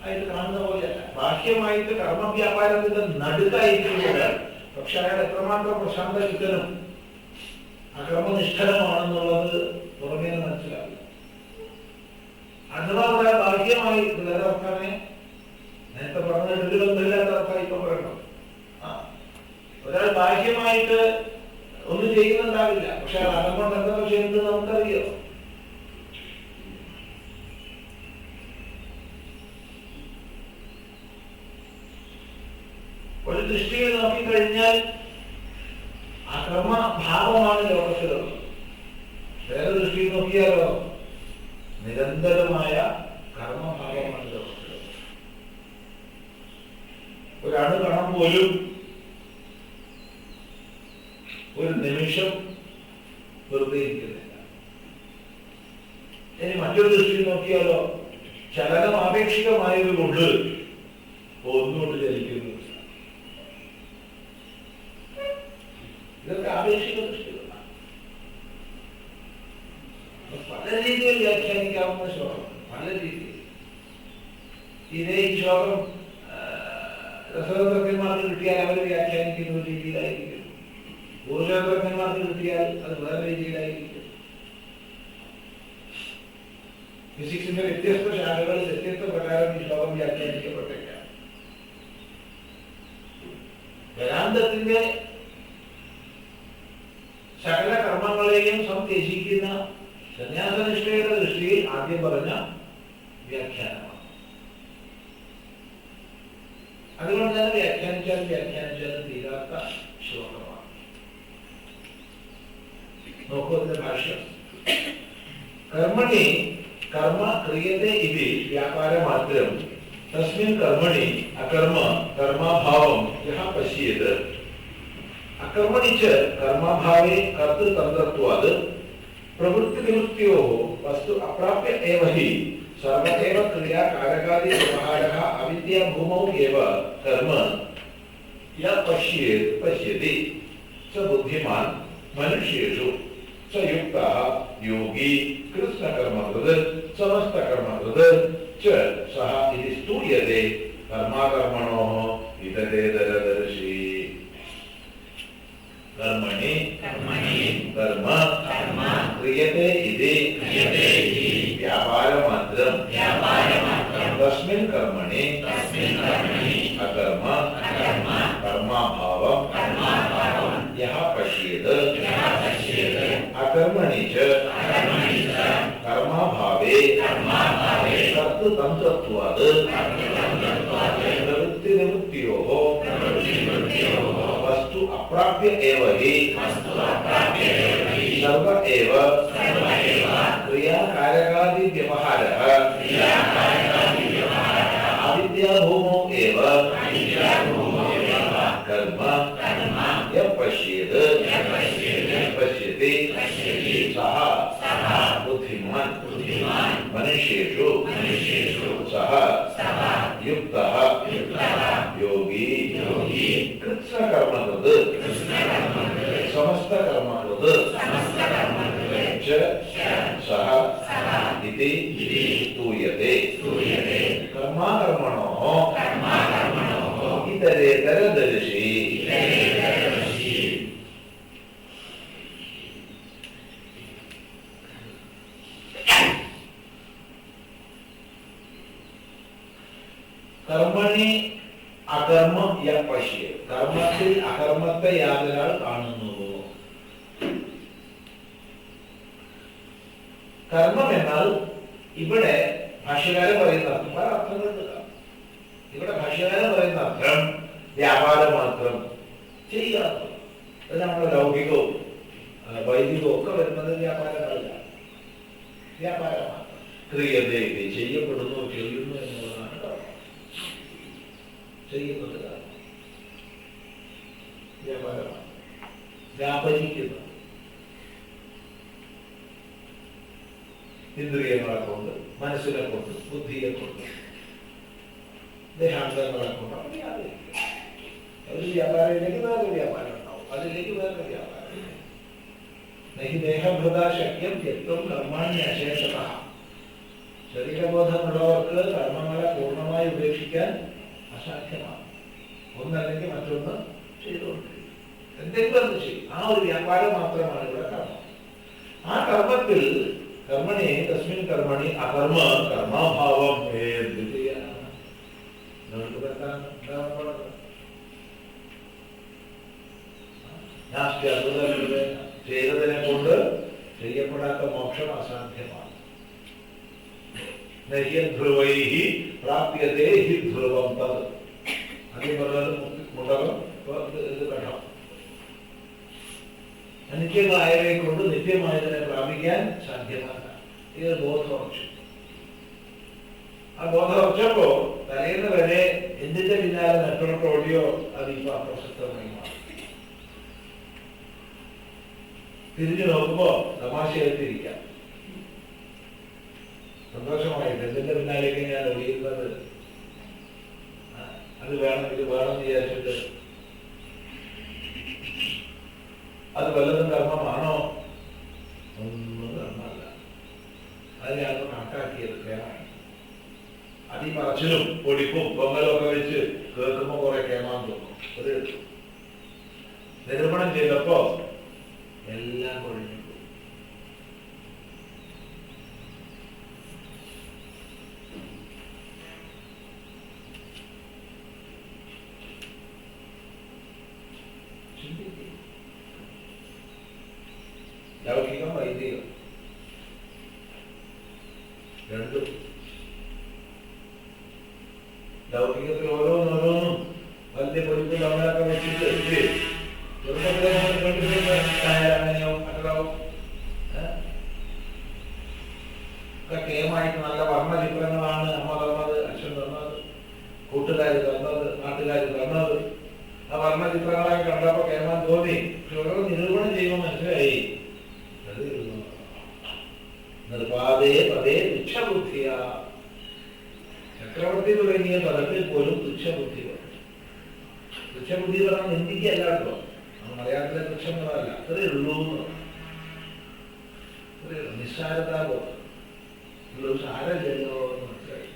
ആയിട്ട് കാണുന്ന പോലെയല്ല. ബാഹ്യമായിട്ട് കർമ്മവ്യാപാരത്തിന്റെ നടുക്കായിരിക്കുമ്പോൾ പക്ഷെ അയാൾ എത്രമാത്രം പ്രശാന്തചിത്തനും അകർമ്മനിഷ്ഠനുമാണെന്നുള്ളത് പുറമേ മനസ്സിലാവില്ല. അഥവാ ഒരാൾ ബാഹ്യമായി അർത്ഥമേ നേരത്തെ പറഞ്ഞ ബന്ധമില്ലാത്ത അർത്ഥം ഇപ്പൊ പറയണം. ഒരാൾ ബാഹ്യമായിട്ട് ഒന്നും ചെയ്യുന്നുണ്ടാവില്ല, പക്ഷെ അകം കൊണ്ട് എന്താ ചെയ്യുന്നത് നമുക്കറിയോ. ഒരു ദൃഷ്ടിയിൽ നോക്കിക്കഴിഞ്ഞാൽ ആ കർമ്മഭാവമാണ് ലോകത്തിലുള്ളത്. വേറെ ദൃഷ്ടിയിൽ നോക്കിയാലോ നിരന്തരമായ കർമ്മഭാവമാണ് ലോകത്തിലുള്ളത്. ഒരണുകണം പോലും ഒരു നിമിഷം വെറുതെ ഇരിക്കുന്നില്ല. ഇനി മറ്റൊരു ദൃഷ്ടിയിൽ നോക്കിയാലോ ചലനം ആപേക്ഷികമായത് കൊണ്ട് ഒന്നുകൊണ്ട് ചലിക്കുന്നു. ഇതൊക്കെ ആപേക്ഷിക ദൃഷ്ടികളാണ്. പല രീതിയിൽ വ്യാഖ്യാനിക്കാവുന്ന ശ്ലോകം, പല രീതിയിൽ. ഇതേ ഈ ശ്ലോകം രസതന്ത്രജ്ഞന്മാർക്ക് കിട്ടിയാൽ അവർ വ്യാഖ്യാനിക്കുന്ന ഒരു രീതിയിലായിരിക്കും. ഊർജതന്ത്രജ്ഞന്മാർക്ക് കിട്ടിയാൽ അത് വേറെ രീതിയിലായിരിക്കും. ഫിസിക്സിന്റെ വ്യത്യസ്ത ശാഖകളിൽ വ്യത്യസ്ത പ്രകാരം ഈ ശ്ലോകം വ്യാഖ്യാനിക്കപ്പെട്ടേക്കാം. വേദാന്തത്തിന്റെ സകല കർമ്മങ്ങളെയും സംത്യജിക്കുന്ന സന്യാസനിഷ്ഠയുടെ ദൃഷ്ടിയിൽ ആദ്യം പറഞ്ഞ വ്യാഖ്യാനമാണ്. അതുകൊണ്ട് തന്നെ വ്യാഖ്യാനിച്ചാലും തീരാത്ത ശ്ലോകമാണ്. നോക്കൂ അതിന്റെ ഭാഷ്യം. കർമ്മണി കർമ്മ ക്രിയത്തെ ഇതി വ്യാപാരമാത്രം തസ്മിൻ കർമ്മണി അകർമ്മ കർമാഭാവം യഹ പശ്യേത് അകർമ്മണി ച കർമാഭാവേ കർത്തൃതന്ത്രത്വാത് പ്രവൃത്തിനിവൃത്യോഃ വസ്തു അപ്രാപ്യ ഏവ ഹി സർവദേവ ക്രിയാ കാരകാദി വ്യവഹാരः അവിദ്യാഭൂമൗ ഏവ കർമ്മ യ പശ്യേത് പശ്യതി സ ബുദ്ധിമാൻ മനുഷ്യേഷു स युक्तः योगी कृष्णकर्मकृत् समस्तकर्मकृत् च सः इति स्तूयते कर्माकर्मणोः इतरेतरदर्शी कर्मणि कर्म क्रियते इति व्यापारमात्रं तस्मिन् कर्मणि अकर्म कर्माभावं यः पश्येत् अकर्मणि च कर्माभावे कर्तृतन्त्रत्वात् प्रवृत्तिनिवृत्त्योः वस्तु अप्राप्य एव हि सर्व एव क्रियाकारकादि व्यवहारः अविद्याभूमौ एव कर्म यः पश्येत् पश्यति सः बुद्धिमान् मनुष्येषु सः युक्तः योगी कृत्स्नकर्मकृत् समस्तकर्मकृत् च सः इति स्तूयते कर्माकर्मणोः इतरेतरदर्शी कर्मणि अकर्म या पश्य कर्मത്തിൽ അകർമ്മത്തെ യാതൊരാൾ കാണുന്നുവോ. കർമ്മം എന്നാൽ ഇവിടെ ഭാഷ്യകാരൻ പറയുന്ന അർത്ഥം പല അർത്ഥങ്ങളുണ്ട്. ഇവിടെ ഭാഷ്യകാരൻ പറയുന്ന അർത്ഥം വ്യാപാരം മാത്രം ചെയ്യാത്തത്. അത് നമ്മുടെ ലൗകികവും വൈദികവും ഒക്കെ വരുന്നത് വ്യാപാരങ്ങളല്ല, വ്യാപാരം മാത്രം. ക്രിയതേ ചെയ്യപ്പെടുന്നു, ചെയ്യുന്നു എന്നുള്ളതാണ് കർമ്മം. ചെയ്യുന്നത് വ്യാപാരമാണ്. വ്യാപരിക്കുന്നത് ഇന്ദ്രിയങ്ങളെ കൊണ്ട്, മനസ്സിനെ കൊണ്ട്, ബുദ്ധിയെ കൊണ്ട്, ദേഹാന്തങ്ങളെ കൊണ്ട് അവർ വ്യാപരിക്കും. ഒരു വ്യാപാരത്തിലേക്ക് വേറെ വ്യാപാരം ഉണ്ടാവും, അതിലേക്ക് വേറെ വ്യാപാരം. നഹി ദേഹഭൃതാ ശക്യം ത്യക്തം കർമാണി അശേഷതഃ. ശരീരബോധമുള്ളവർക്ക് കർമ്മങ്ങളെ പൂർണ്ണമായി ഉപേക്ഷിക്കാൻ അസാധ്യമാണ്. ഒന്നല്ലെങ്കിൽ മറ്റൊന്ന് ചെയ്തുകൊണ്ടിരിക്കും, എന്തെങ്കിലും ഒന്ന് ചെയ്യും. ആ ഒരു വ്യാപാരം മാത്രമാണ് ഇവിടെ കർമ്മം. ആ കർമ്മത്തിൽ കർമ്മണി തസ്മിൻ കർമ്മണി അകർമ്മ കർമാഭാവം ചെയ്തതിനെ കൊണ്ട് ചെയ്യപ്പെടാത്ത മോക്ഷം അസാധ്യമാണ്. നഹ്യധ്രുവൈഹി പ്രാപ്യതേ ഹി ധ്രുവം തത്. അതേ പറഞ്ഞത് മുടകം, ഇത് കടം. അനിത്യമായവയെ കൊണ്ട് നിത്യമായതിനെ പ്രാപിക്കാൻ സാധ്യമല്ല. ഇത് ബോധമുറച്ചു. ആ ബോധമുറച്ചപ്പോ തലേന്ന് വരെ എന്തിന്റെ പിന്നാലെ നെറ്റ്വർക്ക് ഓടിയോ അതിപ്പോ അപ്രസക്തമായി മാറി. തിരിഞ്ഞു നോക്കുമ്പോ തമാശയായിട്ടിരിക്കാം, സന്തോഷമായിട്ട് എന്തിന്റെ പിന്നാലേക്ക് ഞാൻ ഒഴിയുന്നത്, അത് വേണം ഇത് വേണം വിചാരിച്ചിട്ട് അത് വല്ലതും കർമ്മമാണോ? ഒന്നും കർമ്മമല്ല. അതിനാണ് കണക്കാക്കിയത്. കേമാണ് അതി പറച്ചിലും പൊടിപ്പും പൊങ്ങലും ഒക്കെ വെച്ച് കേൾക്കുമ്പോ കുറെ കേമാൻ തോന്നും. ഒരു നിരൂപണം ചെയ്തപ്പോ എല്ലാം കൊഴിഞ്ഞു. ലൗകികം വൈദികം രണ്ടും. ലൗകികത്തിൽ ഓരോന്നോരോന്നും വലിയ പൊരുത്ത് നമ്മളൊക്കെ വെച്ചിട്ട് അങ്ങനെയാവും മറ്റതാവും കേമായിട്ട് നല്ല വർണ്ണചിത്രങ്ങളാണ് അമ്മ തന്നത്, അച്ഛൻ തന്നത്, കൂട്ടുകാർ തന്നത്, നാട്ടുകാർ തന്നത്. ആ വർണ്ണചിത്രങ്ങളൊക്കെ കണ്ടപ്പോ കേമാൻ തോന്നി. പക്ഷെ ഓരോ നിരൂപണം ചെയ്യുമ്പോൾ മനസ്സിലായി നിർപാതേ പതേ തുച്ഛബുദ്ധിയ. ചക്രവർത്തി തുടങ്ങിയ പദത്തിൽ പോലും തുച്ഛബുദ്ധി പറഞ്ഞു. തുച്ഛബുദ്ധി പറഞ്ഞാൽ നിന്ദിക്കല്ല കേട്ടോ, മലയാളത്തിലെ തുച്ഛങ്ങളല്ല, അത്രേ ഉള്ളൂ. നിസ്സാരതാബോധം സാരല്ലോ എന്ന് മനസ്സിലായി.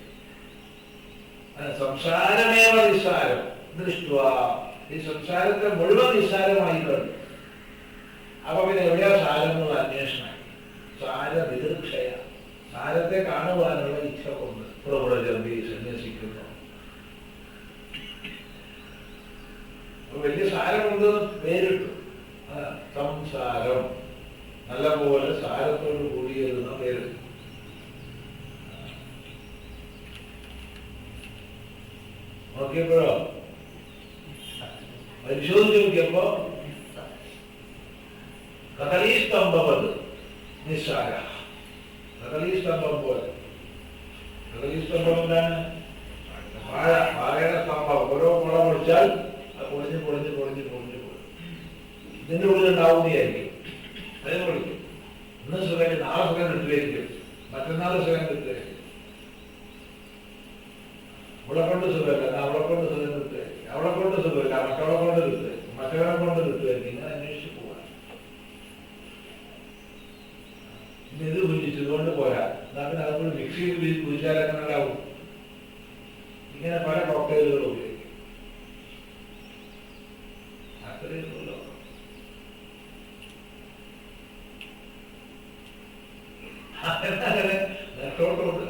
സംസാരമേവ നിസ്സാരം ദൃഷ്ട. ഈ സംസാരത്തെ മുഴുവൻ നിസ്സാരമായി കണ്ടു. അപ്പൊ പിന്നെ എവിടെയാ സാരമുള്ള അന്വേഷണം? സാര വിദൃക്ഷയ, സാരത്തെ കാണുവാനുള്ള ഇച്ഛ കൊണ്ട് പ്രബുദ്ധി സന്യസിക്കുന്നു. വലിയ സാരമുണ്ട് പേരിട്ടു. സംസാരം നല്ലപോലെ സാരത്തോട് കൂടിയിരുന്ന പേര്. നോക്കിയപ്പോഴോ പരിശോധിച്ച് നോക്കിയപ്പോ കദളീസ്തംഭവത് നിസ്സാര. കദളീസ്തംഭം പോലെ. കദളീസ്തംഭം എന്താണ്? വാഴയുടെ സ്തംഭം. ഓരോ മുള പൊളിച്ചാൽ അത് പൊളിഞ്ഞ് പൊളിഞ്ഞ് പൊളിഞ്ഞ് പൊളിഞ്ഞ് പൊളിഞ്ഞ് ഇതിന്റെ ഉള്ളിൽ ഉണ്ടാവുന്നതായിരിക്കും. അതിന് പൊളിക്കും. ഇന്ന് സുഖം, നാളെ സുഖം കിട്ടുമായിരിക്കും, മറ്റന്നാൾ സുഖം കിട്ടുമായിരിക്കും. അവളെ കൊണ്ട് സുഖമില്ല, അവളെ കൊണ്ട് സുഖം കിട്ടുമായിരിക്കും, അവളെ കൊണ്ട് സുഖമില്ല, മറ്റവളെ കൊണ്ട് കിട്ടുമായിരിക്കും, മറ്റവളെ കൊണ്ട് കിട്ടുമായിരിക്കും. ഇങ്ങനെ അന്വേഷിച്ച് പോവാൻ. ഇത് കുഞ്ഞിച്ചതുകൊണ്ട് പോരാ, എന്നാ പിന്നെ അതുകൊണ്ട് മിക്സിയിൽ കുഴിച്ചാൽ എങ്ങനെ ഉണ്ടാവും? ഇങ്ങനെ പല കോക്ടെയിലുകൾ ഉപയോഗിക്കും. അത്രയുള്ളൂ. അങ്ങനെ നെട്ടോട്ടോട്ട്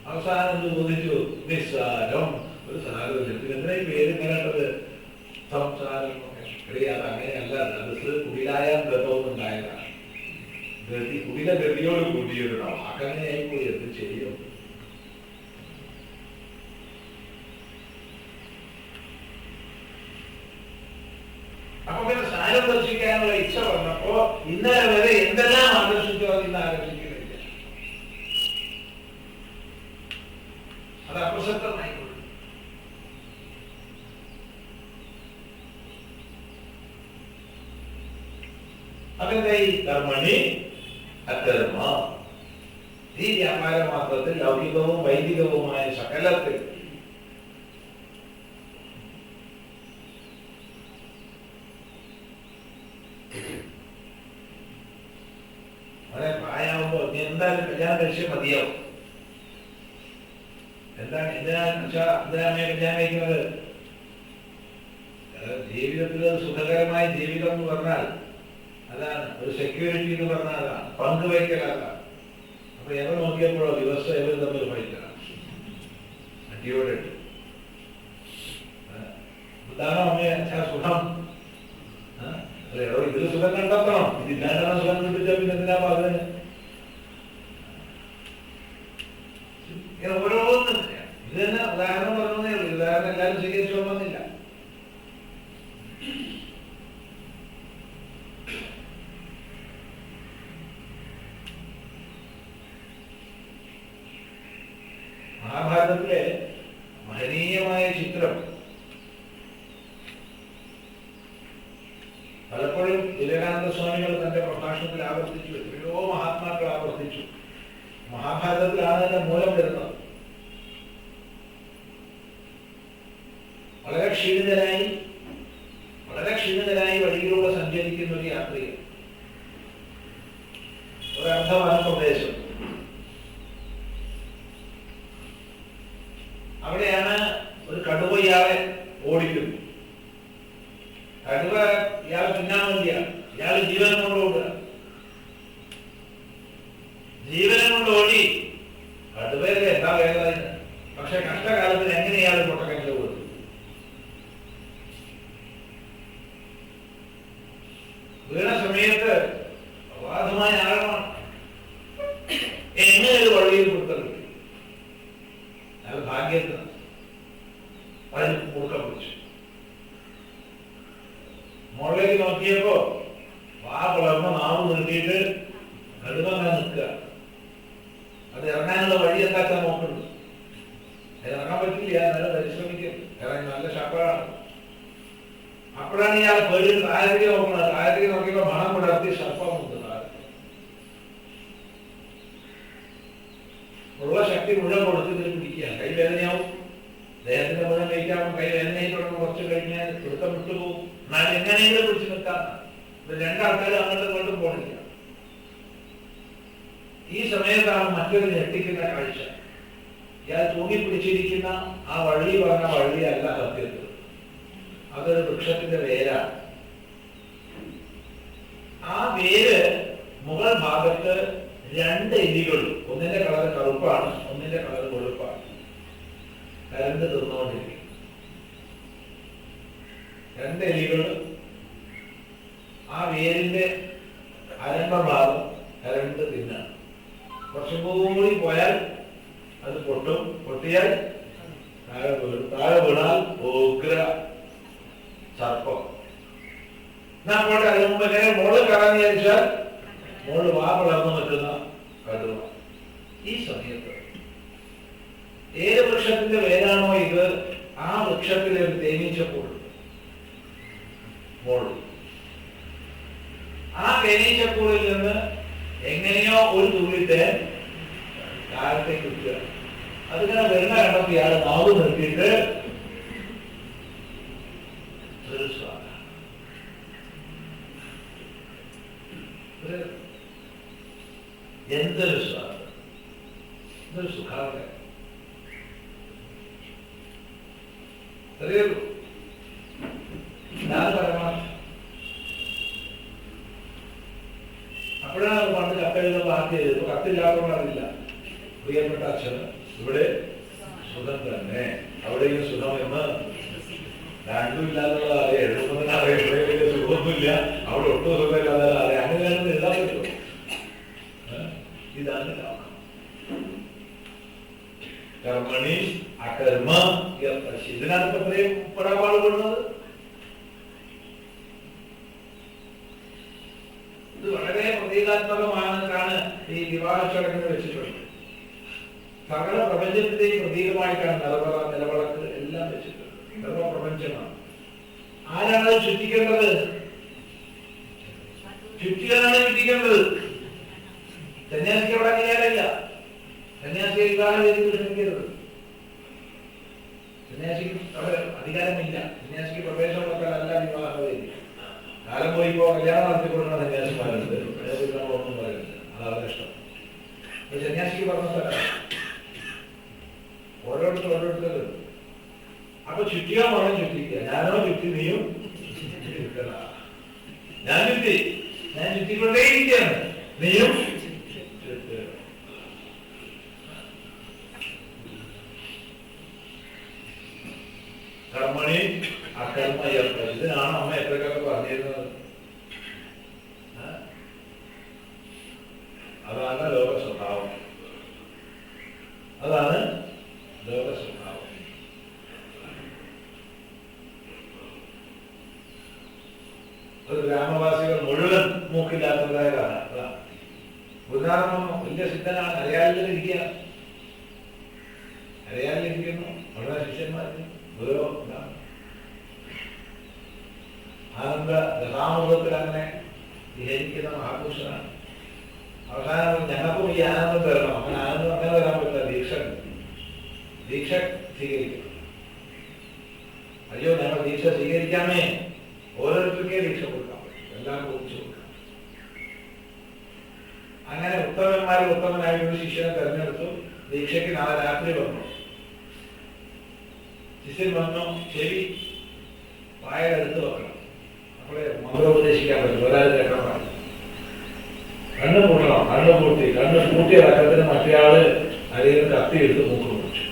അവസാനം എന്ത് ബോധിച്ചു? നിസ്സാരം. ഒരു സാരമില്ല. എന്തിനാ ഈ പേര് ഇങ്ങനെ ഇട്ടത്? സംസാരം. അത് അങ്ങനെയല്ല. അത് കുടിലായ ഗതവുണ്ടായതാണ്. ഗതി കുടില ഗതിയോട് കൂടിയിടണം. അങ്ങനെയായി പോയി. എന്ത് ചെയ്യും? അപ്പൊ പിന്നെ സാരം ദർശിക്കാനുള്ള ഇച്ഛ വന്നപ്പോ ഇന്നലെ വരെ എന്തെല്ലാം ആകർഷിച്ചോ അത് ഇന്ന് ആകർഷിക്കുന്നില്ല. അത് അപ്രസക്തമായിക്കൊള്ളു. അതെന്തായി? കർമ്മണി അകർമ്മ. ഈ വ്യാപാര മാത്രത്തിൽ ലൗകികവും വൈദികവുമായ സകലത്തിൽ വളരെ പ്രായമാകുമ്പോ എന്തായാലും കല്യാണം കഴിച്ച് മതിയാവും. എന്തിനാണ് കല്യാണം കഴിക്കുന്നത്? ജീവിതത്തിൽ സുഖകരമായ ജീവിതം എന്ന് പറഞ്ഞാൽ അതാണ്. ഒരു സെക്യൂരിറ്റി എന്ന് പറഞ്ഞാൽ അതാണ്. പങ്കുവയ്ക്കലാണ്. അപ്പൊ എവർ നോക്കിയപ്പോഴോ ദിവസം എവർ തമ്മിൽ പഠിക്കണം. അടിയോടെ ഇതാണോ അമ്മയെ സുഖം? ഇതിൽ സുഖം കണ്ടെത്തണം. ഇതില്ലാണ്ടാണ് സുഖം കിട്ടിച്ചാൽ പിന്നെ എന്തിനാ അതിന്? ഓരോന്നും മഹാഭാരതത്തിലെ മഹനീയമായ ചിത്രം പലപ്പോഴും വിവേകാനന്ദ സ്വാമികൾ തന്റെ പ്രഭാഷണത്തിൽ ആവർത്തിച്ചു, എത്രയോ മഹാത്മാക്കൾ ആവർത്തിച്ചു. മഹാഭാരതത്തിലാണ് അതിന്റെ മൂലം വരുന്നത്. വളരെ ക്ഷീണിതരായി വഴിയിലൂടെ സഞ്ചരിക്കുന്ന ഒരു യാത്രികൻ, ഒരർദ്ധവന പ്രദേശം. അവിടെയാണ് ഒരു കടുവ ഇയാളെ ഓടിക്കുന്നു. കടുവ ഇയാളെ തിന്നാൻ വേണ്ടിയാണ്. ഇയാൾ ജീവനം കൊണ്ട് ഓടുക. ജീവനം കൊണ്ട് ഓടി. കടുവയല്ലേ, എന്താ വേദന. പക്ഷെ കഷ്ടകാലത്തിന് എങ്ങനെ ഇയാൾ പൊട്ടക്കഞ്ഞിൽ കൊടുത്തു? വീണ സമയത്ത് അഗാധമായ ആഴമാണ്. എങ്ങനെ ഒരു വഴിയിൽ കൊടുത്തത്? അയാൾ ഭാഗ്യത്തിന് അതിൽ മുറുക്കം പിടിച്ചു. മുകളിലേക്ക് നോക്കിയപ്പോ വാ വളർന്ന നാവ് നിർത്തിയിട്ട് കടുവങ്ങനെ നിൽക്കുക. അത് ഇറങ്ങാനുള്ള വഴി എന്താക്കാൻ നോക്കുന്നുണ്ട്. ഇറങ്ങാൻ പറ്റില്ല, നല്ല പരിശ്രമിക്കും. ഇറങ്ങി നല്ല ശക്തമാണ്. അപ്പോഴാണ് ഇയാൾ പേടിയിൽ താഴത്തേക്ക് നോക്കുന്നത്. താഴത്തേക്ക് നോക്കിയപ്പോ മണം വിടർത്തി സർപ്പമുണ്ട്. ഉള്ള ശക്തി മുഴുവൻ കൊടുത്തിട്ട് പിടിക്കുക. കൈ വേദനയാവും. ദേഹത്തിന്റെ മുഴുവൻ കഴിക്കാവും. കൈ വേദനയായി തുടങ്ങും. കുറച്ച് കഴിഞ്ഞാൽ പിടുത്തം വിട്ടുപോകും. എന്നാൽ എങ്ങനെയെങ്കിലും പിടിച്ചു നിൽക്കാം. ഇത് രണ്ടാൾക്കാരും അങ്ങോട്ടും ഇങ്ങോട്ടും പോണില്ല. ഈ സമയത്താണ് മറ്റൊരു ഞെട്ടിക്കുന്ന കാഴ്ച. ഇയാൾ തൂങ്ങിപ്പിടിച്ചിരിക്കുന്ന ആ വഴി പറഞ്ഞ വഴിയല്ല സത്യത്തിൽ. അതൊരു വൃക്ഷത്തിന്റെ വേരാണ്. ആ വേര് മുകൾ ഭാഗത്ത് രണ്ട് എലികളും, ഒന്നിന്റെ കളർ കറുപ്പാണ്, ഒന്നിന്റെ കളർ വെളുപ്പാണ്, കരണ്ട് തിന്നുകൊണ്ടിരിക്കും. രണ്ട് എലികൾ ആ വേരിന്റെ അരണ്ട ഭാഗം കരണ്ട് തിന്നാണ്. കുറച്ചും കൂടി പോയാൽ അത് പൊട്ടും. പൊട്ടിയാൽ താഴെ വീണാൽ ഉഗ്ര സർപ്പം. എന്നാ പോട്ടെ, അതിന് മുമ്പ് എങ്ങനെ മോള് കയറാൻ വിചാരിച്ചാൽ മോള് വാ വളർന്നു നിൽക്കുന്ന കടുവ. ഈ സമയത്ത് ഏത് വൃക്ഷത്തിന്റെ വേരാണോ ഇത്, ആ വൃക്ഷത്തിലെ ഒരു തേനീച്ചക്കൂട് മോള്. ആ തേനീച്ചക്കൂടിൽ നിന്ന് എങ്ങനെയോ ഒരു തുള്ളി തേൻ കാലത്തേക്ക് കിട്ടുക. അതിങ്ങനെ വരുന്ന കണ്ടപ്പോൾ ഇയാൾ നാവ് നിർത്തിയിട്ട് എന്തൊരു സ്വാദം, എന്തൊരു സുഖാവേ. അറിയുള്ളൂ ഞാൻ പരമാർത്ഥം. അപ്പോഴാണ് പണ്ട് കത്തെഴുതുമ്പോൾ ആദ്യം എഴുതും. കത്തില്ലാത്തതുകൊണ്ട് അറിയില്ല. പ്രിയപ്പെട്ട അച്ഛന് ഇവിടെ സുഖം തന്നെ, അവിടെയും സുഖം എന്ന് രണ്ടും ഇല്ലാന്നുള്ള അറിയാം. എഴുതുന്നതിനറിയാം ഇവിടെ വലിയ സുഖമൊന്നുമില്ല, അവിടെ ഒട്ടും സുഖമില്ലാതെ അറിയാം. അങ്ങനെയാണെന്ന് എഴുതാൻ പറ്റുമോ? ഇതാണ് ലോകം. കർമ്മണി അകർമ്മ. ഇതിനാണ് ഇപ്പൊ ഇത്രയും പടാപാടുപെടുന്നത്. ഇത് വളരെ പ്രതീകാത്മകമാണെന്നാണ് ഈ വിവാഹ ചടങ്ങിൽ വെച്ചിട്ടുള്ളത്. സകല പ്രപഞ്ചത്തിന്റെയും പ്രതീകമായിട്ടാണ് നിലവിളക്ക് എല്ലാം വെച്ചിട്ടുള്ളത്. സർവപ്രപഞ്ചമാണ്. ആരാണ് ചുറ്റിക്കേണ്ടത്? ചുറ്റികളാണ് ചുറ്റിക്കേണ്ടത്. സന്യാസിക്ക് അവിടെ അധികാരമില്ല. സന്യാസിയെ വിവാഹ വേദിയിൽ ക്ഷണിക്കരുത്. സന്യാസിക്ക് അവിടെ അധികാരമില്ല. സന്യാസിക്ക് പ്രവേശനം കൊടുക്കാനല്ല വിവാഹ വേദി. കാലം പോയിപ്പോ കല്യാണം നടത്തി കൊടുക്കുന്ന സന്യാസിമാരുണ്ട്. ഒന്നും പറയുന്നില്ല. അതാണ് ഇഷ്ടം. സന്യാസിക്ക് പറഞ്ഞ സ്ഥലം ഓരോരുത്തരും. അപ്പൊ ചുറ്റിയാ വേണം ചുറ്റിക്കുക. ഞാനോ ചുറ്റി, നീയും ഞാൻ ചുറ്റിക്കൊണ്ടേയിരിക്കുകയാണ്, നീയും. കർമ്മണി അകർമ്മ. ഇതിനാണ് അമ്മ എത്രയൊക്കെ പറഞ്ഞിരുന്നത്. അതാണ് ലോക സ്വഭാവം. അതാണ് ലോക സ്വഭാവം. ഒരു ഗ്രാമവാസികൾ മുഴുവൻ മൂക്കില്ലാത്തതായതാണ്. ഗുരുനാഥൻ വലിയ സിദ്ധനാണ്, അറിയാതിരിക്കുക. അറിയാനിരിക്കുന്നു വളരെ ശിഷ്യന്മാർക്ക് ഓരോ ആനന്ദ ദശാമുഖത്തിൽ അങ്ങനെ വിഹരിക്കുന്ന മഹാപുരുഷനാണ്. അവസാനം ഞങ്ങൾക്കും ഈ ആനന്ദം തരണം. അങ്ങനെ ആനന്ദം അങ്ങനെ വരാൻ പറ്റില്ല. ദീക്ഷ സ്വീകരിക്കണം. അയ്യോ ഞങ്ങൾ ദീക്ഷ സ്വീകരിക്കാമേ, ഓരോരുത്തർക്കേ ദീക്ഷ കൊടുക്കാൻ പറ്റും, എല്ലാം കുറിച്ച് കൊടുക്കാം. അങ്ങനെ ഉത്തമന്മാരിൽ ഉത്തമനായ ഒരു ശിഷ്യനെ തെരഞ്ഞെടുത്തു. ദീക്ഷയ്ക്ക് നാളെ രാത്രി വന്നു. ശിഷ്യൻ വന്നു, ചെവി വായടുത്ത് വെക്കണം. അപ്പോഴേ മന്ത്രം ഉപദേശിക്കാൻ പറ്റും. ഒരാൾ കേട്ടാൽ പാടില്ല. കണ്ണ് പൂട്ടണം. കണ്ണ് പൂട്ടിയ റക്കത്തിന് മറ്റേയാള് അരിയിൽ കത്തി എടുത്ത് മൂക്ക് മുറിച്ചു.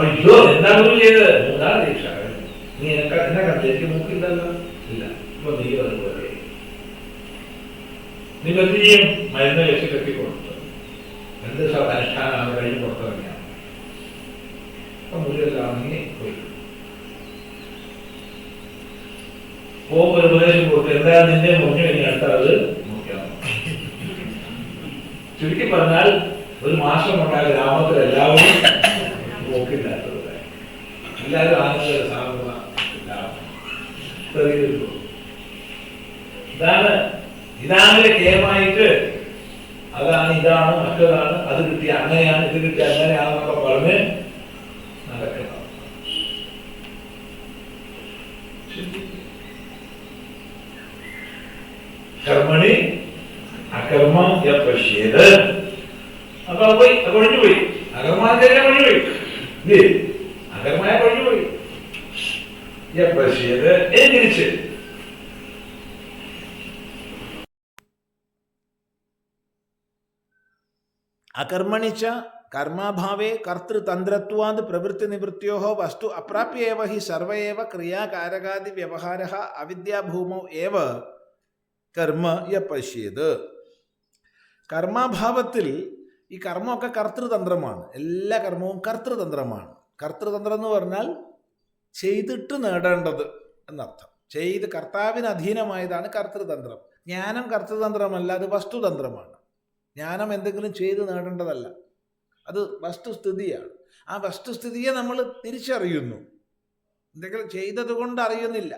അയ്യോ എന്താണ് ചെയ്തത്? മൂന്നാം ദീക്ഷ. നീ എന്നെ കത്തി, എനിക്ക് മൂക്കില്ലല്ലോ. ഇല്ല, ഇപ്പൊ നീ അതുപോലെ നിങ്ങൾ എന്ത് ചെയ്യും? മരുന്ന് വെച്ച് കെട്ടിക്കൊടുത്തു. എന്ത് അനുഷ്ഠാനമാണ് കഴിഞ്ഞ് പുറത്തിറങ്ങിയ അപ്പൊ മുറിയെല്ലാമെങ്കിൽ പോയി പോകുമ്പോൾ ഒരു ഉപദേശം കൊടുത്തു. എന്തായാലും നിന്നെ മുറിഞ്ഞു കഴിഞ്ഞാൽ അടുത്ത അത് നോക്കിയാൽ. ചുരുക്കി പറഞ്ഞാൽ ഒരു മാസം ഉണ്ടായ ഗ്രാമത്തിൽ എല്ലാവരും നോക്കില്ലാത്തവരായി. എല്ലാവരും ആനന്ദ സാധന ഇതാണ് കേമായിട്ട് അതാണ് ഇതാണ് മറ്റതാണ് അത് കിട്ടിയ അങ്ങനെയാണ് ഇത് കിട്ടിയ അങ്ങനെയാണെന്നൊക്കെ പറഞ്ഞ് നടക്കണം. കർമ്മണി അകർമ്മ പശ്യേത്. അപ്പൊ പോയി കൊഴിഞ്ഞുപോയി. അകർമാന്റെ കൊഴിഞ്ഞുപോയി, അകർമായ കൊഴിഞ്ഞുപോയി. പശ്യേത് തിരിച്ച് അകർമ്മണിച്ച കർമാഭാവേ കർത്തൃതന്ത്രത്വാത് പ്രവൃത്തി നിവൃത്യോ വസ്തു അപ്രാപ്യേവ ഹി സർവയേവ ക്രിയാകാരകാദി വ്യവഹാരഃ അവിദ്യാഭൂമൗ ഏവ കർമ്മ പശ്യേത്. കർമാഭാവത്തിൽ ഈ കർമ്മമൊക്കെ കർത്തൃതന്ത്രമാണ്. എല്ലാ കർമ്മവും കർത്തൃതന്ത്രമാണ്. കർത്തൃതന്ത്രം എന്ന് പറഞ്ഞാൽ ചെയ്തിട്ട് നേടേണ്ടത് എന്നർത്ഥം. ചെയ്ത് കർത്താവിന് അധീനമായതാണ് കർത്തൃതന്ത്രം. ജ്ഞാനം കർത്തൃതന്ത്രമല്ല, അത് വസ്തുതന്ത്രമാണ്. ജ്ഞാനം എന്തെങ്കിലും ചെയ്ത് നേടേണ്ടതല്ല, അത് വസ്തുസ്ഥിതിയാണ്. ആ വസ്തുസ്ഥിതിയെ നമ്മൾ തിരിച്ചറിയുന്നു. എന്തെങ്കിലും ചെയ്തത് കൊണ്ട് അറിയുന്നില്ല.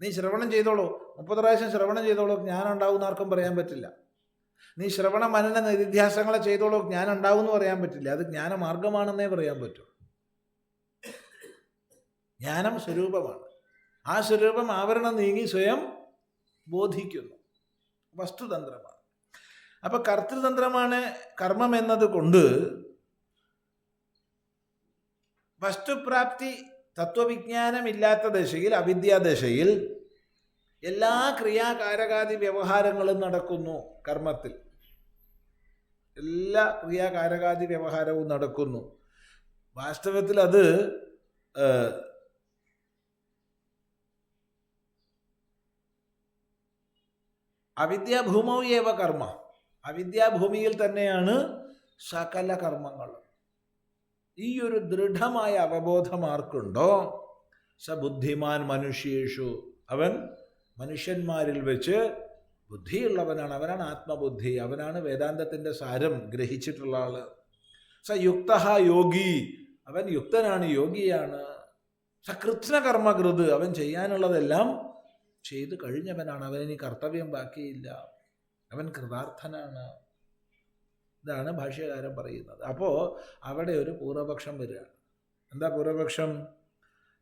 നീ ശ്രവണം ചെയ്തോളൂ, 30 പ്രാവശ്യം ശ്രവണം ചെയ്തോളൂ, ജ്ഞാനം ഉണ്ടാവും എന്ന് ആർക്കും പറയാൻ പറ്റില്ല. നീ ശ്രവണ മനന നിധിധ്യാസങ്ങളെ ചെയ്തോളൂ, ജ്ഞാനം ഉണ്ടാവും എന്ന് പറയാൻ പറ്റില്ല. അത് ജ്ഞാനമാർഗമാണെന്നേ പറയാൻ പറ്റൂ. ജ്ഞാനം സ്വരൂപമാണ്. ആ സ്വരൂപം ആവരണം നീങ്ങി സ്വയം ബോധിക്കുന്നു. വസ്തുതന്ത്രമാണ്. അപ്പൊ കർത്തൃതന്ത്രമാണ് കർമ്മം എന്നത് കൊണ്ട് വസ്തുപ്രാപ്തി തത്വവിജ്ഞാനമില്ലാത്ത ദശയിൽ, അവിദ്യാദശയിൽ എല്ലാ ക്രിയാകാരകാദി വ്യവഹാരങ്ങളും നടക്കുന്നു. കർമ്മത്തിൽ എല്ലാ ക്രിയാകാരകാദി വ്യവഹാരവും നടക്കുന്നു. വാസ്തവത്തിൽ അത് അവിദ്യാഭൂമൗ ഏവ കർമ്മ. അവിദ്യാഭൂമിയിൽ തന്നെയാണ് സകല കർമ്മങ്ങൾ. ഈ ഒരു ദൃഢമായ അവബോധം ആർക്കുണ്ടോ സ ബുദ്ധിമാൻ മനുഷ്യേഷു, അവൻ മനുഷ്യന്മാരിൽ വെച്ച് ബുദ്ധിയുള്ളവനാണ്. അവനാണ് ആത്മബുദ്ധി. അവനാണ് വേദാന്തത്തിൻ്റെ സാരം ഗ്രഹിച്ചിട്ടുള്ള ആള്. സ യുക്ത യോഗി, അവൻ യുക്തനാണ്, യോഗിയാണ്. സ കൃത്സ്നകർമ്മകൃത്, അവൻ ചെയ്യാനുള്ളതെല്ലാം ചെയ്തു കഴിഞ്ഞവനാണ്. അവനിനി കർത്തവ്യം ബാക്കിയില്ല, അവൻ കൃതാർത്ഥനാണ്. ഇതാണ് ഭാഷ്യകാരൻ പറയുന്നത്. അപ്പോൾ അവിടെ ഒരു പൂർവപക്ഷം വരികയാണ്. എന്താ പൂർവപക്ഷം?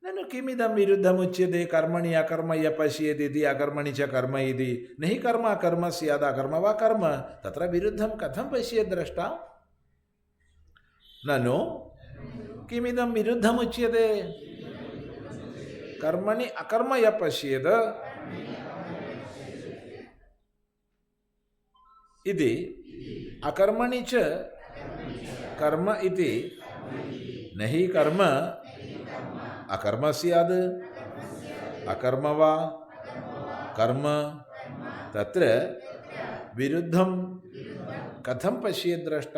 നനു കിമിതം വിരുദ്ധമുച്യതേ കർമ്മണി അകർമ്മ പശ്യേതി അകർമ്മണി ച കർമ്മ ഇതി നഹി കർമ്മ അകർമ്മ സ്യാദ് അകർമ്മ വാ കർമ്മ തത്ര വിരുദ്ധം കഥം പശ്യേത് ദ്രഷ്ട. നനു കിമിതം വിരുദ്ധമുച്യതേ കർമ്മണി അകർമ്മ പശ്യേത് ഇതി അകർമ്മണി ച കർമ്മ ഇതി നഹി കർമ്മ അകർമ്മ സ്യാദ് അകർമ്മ വാ കർമ്മ തത്ര വിരുദ്ധം കഥം പശ്യേത് ദ്രഷ്ട.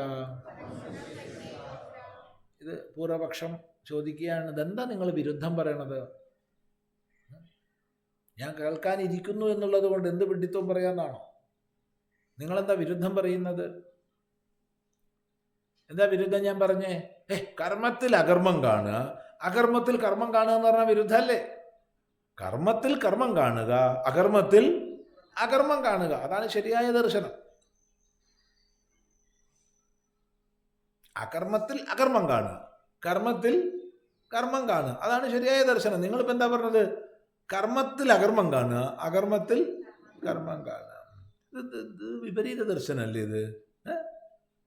ഇത് പൂർവപക്ഷം ചോദിക്കുകയാണ്, ഇതെന്താ നിങ്ങൾ വിരുദ്ധം പറയണത്? ഞാൻ കേൾക്കാനിരിക്കുന്നു എന്നുള്ളത് കൊണ്ട് എന്ത് വിഡിത്തവും പറയാമെന്നാണോ? നിങ്ങളെന്താ വിരുദ്ധം പറയുന്നത്? എന്താ വിരുദ്ധം ഞാൻ പറഞ്ഞേ? കർമ്മത്തിൽ അകർമ്മം കാണുക, അകർമ്മത്തിൽ കർമ്മം കാണുക എന്ന് പറഞ്ഞാൽ വിരുദ്ധല്ലേ? കർമ്മത്തിൽ കർമ്മം കാണുക, അകർമ്മത്തിൽ അകർമ്മം കാണുക, അതാണ് ശരിയായ ദർശനം. അകർമ്മത്തിൽ അകർമ്മം കാണുക, കർമ്മത്തിൽ കർമ്മം കാണുക, അതാണ് ശരിയായ ദർശനം. നിങ്ങളിപ്പോൾ എന്താ പറഞ്ഞത്? കർമ്മത്തിൽ അകർമ്മം കാണുക, അകർമ്മത്തിൽ കർമ്മം കാണുക. ഇത് വിപരീത ദർശനമല്ലേ ഇത്?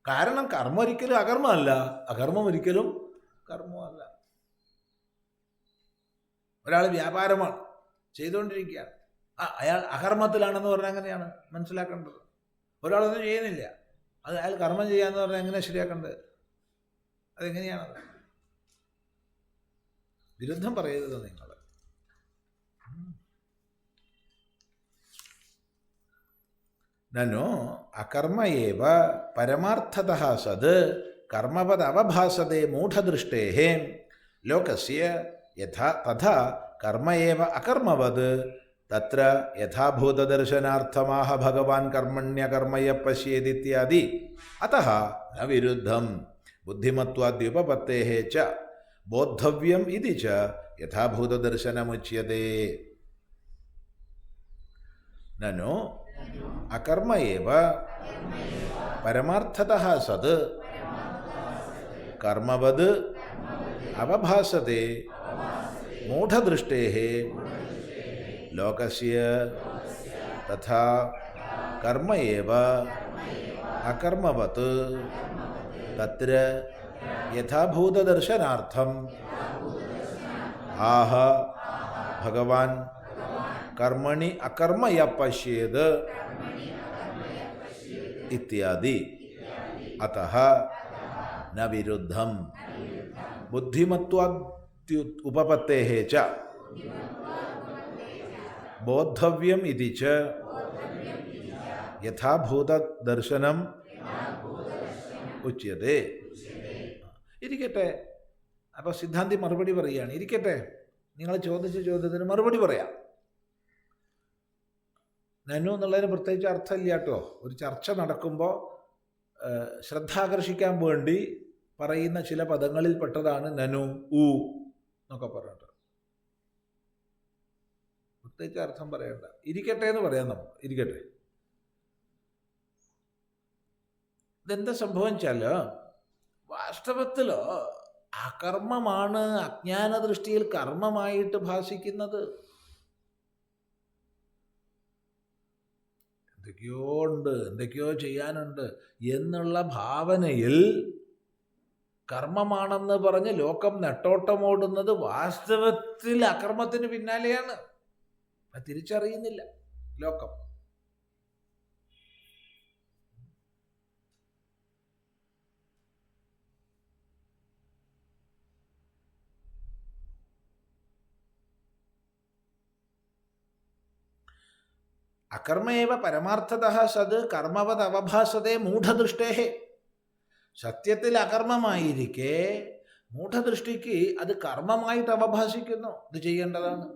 കാരണം കർമ്മം ഒരിക്കലും അകർമ്മമല്ല, അകർമ്മം ഒരിക്കലും കർമ്മമല്ല. ഒരാൾ വ്യാപാരമാണ് ചെയ്തുകൊണ്ടിരിക്കുകയാണ്, അയാൾ അകർമ്മത്തിലാണെന്ന് പറഞ്ഞാൽ എങ്ങനെയാണ് മനസ്സിലാക്കേണ്ടത്? ഒരാളൊന്നും ചെയ്യുന്നില്ല, അത് അയാൾ കർമ്മം ചെയ്യാന്ന് പറഞ്ഞാൽ എങ്ങനെയാണ് ശരിയാക്കേണ്ടത്? അതെങ്ങനെയാണത്? വിരുദ്ധം പറയരുത് നിങ്ങൾ. നനു അകർമ്മയേവ പരമാർത്ഥതഃ സത് കർമ്മവദ് അവഭാസതേ മൂഢദൃഷ്ടേഃ ലോകസ്യ യഥാ തഥാ കർമ്മയേവ അകർമ്മവദ് തത്ര യഥാഭൂതദർശനാർത്ഥമാഹ ഭഗവാൻ കർമ്മണ്യകർമ്മയ പശ്യേദിത്യാദി അതഃ ന വിരുദ്ധം ബുദ്ധിമത്വാദ്യുപപത്തേഃ ച ബോദ്ധവ്യം ഇതി ച യഥാഭൂതദർശനമുച്യതേ. നനു അകർമ്മയേവ പരമാർത്ഥതഃ സത് കർമ്മവദ് അവഭാസതേ മൂഢദൃഷ്ടേഃ ലോകസ്യ തഥാ കർമ്മയേവ അകർമ്മവത് തത്ര യഥാഭൂതദർശനാർത്ഥം ആഹ ഭഗവാൻ കർമ്മണി അകർമ്മയ പശ്യേത് ഇത്യാദി അതഃ ന വിരുദ്ധം ബുദ്ധിമത്വാദ്യുപപത്തേഃ ച ബോദ്ധവ്യം ഇതി ച യഥാഭൂതദർശനം ഉച്യതേ. ഇരിക്കട്ടെ, അപ്പോൾ സിദ്ധാന്തി മറുപടി പറയുകയാണ്. ഇരിക്കട്ടെ, നിങ്ങൾ ചോദിച്ച ചോദ്യത്തിന് മറുപടി പറയാം. നനു എന്നുള്ളതിന് പ്രത്യേകിച്ച് അർത്ഥമില്ല കേട്ടോ. ഒരു ചർച്ച നടക്കുമ്പോൾ ശ്രദ്ധ ആകർഷിക്കാൻ വേണ്ടി പറയുന്ന ചില പദങ്ങളിൽ പെട്ടതാണ് നനു, ഊ എന്നൊക്കെ പറഞ്ഞിട്ട്. പ്രത്യേകിച്ച് അർത്ഥം പറയണ്ട, ഇരിക്കട്ടെ എന്ന് പറയാം നമുക്ക്. ഇരിക്കട്ടെ. ഇതെന്താ സംഭവം വെച്ചാൽ, വാസ്തവത്തിൽ അകർമ്മമാണ് അജ്ഞാന ദൃഷ്ടിയിൽ കർമ്മമായിട്ട് ഭാസിക്കുന്നത്. എന്തൊക്കെയോ ഉണ്ട്, എന്തൊക്കെയോ ചെയ്യാനുണ്ട് എന്നുള്ള ഭാവനയിൽ കർമ്മമാണെന്ന് പറഞ്ഞ് ലോകം നെട്ടോട്ടമോടുന്നത് വാസ്തവത്തിൽ അകർമ്മത്തിന് പിന്നാലെയാണ്. അത് തിരിച്ചറിയുന്നില്ല ലോകം. അകർമ്മയേവ പരമാർത്ഥതഃ സത് കർമ്മവത് അവഭാസതേ മൂഢദൃഷ്ടേഃ. സത്യത്തിൽ അകർമ്മമായിരിക്കെ മൂഢദൃഷ്ടിക്ക് അത് കർമ്മമായിട്ട് അവഭാസിക്കുന്നു. ഇത് ചെയ്യേണ്ടതാണ്,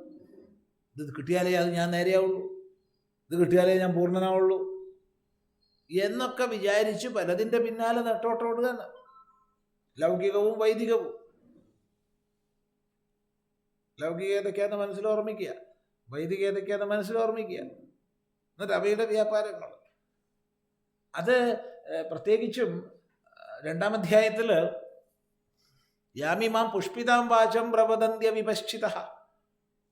ഇത് കിട്ടിയാലേ അത് ഞാൻ നേരെയാവുള്ളൂ, ഇത് കിട്ടിയാലേ ഞാൻ പൂർണ്ണനാവുള്ളൂ എന്നൊക്കെ വിചാരിച്ച് പലതിൻ്റെ പിന്നാലെ നെട്ടോട്ടോടുകയാണ്. ലൗകികവും വൈദികവും. ലൗകിക ഏതൊക്കെയാന്ന് മനസ്സിലോർമ്മിക്കുക, വൈദിക ഏതൊക്കെയാന്ന് മനസ്സിലോർമ്മിക്കുക. എന്നിട്ട് അവയുടെ വ്യാപാരങ്ങൾ. അത് പ്രത്യേകിച്ചും 2-ാം അധ്യായത്തിൽ യാമിമാം പുഷ്പിതാം വാചം പ്രവദന്ത്യ വിപശ്ചിത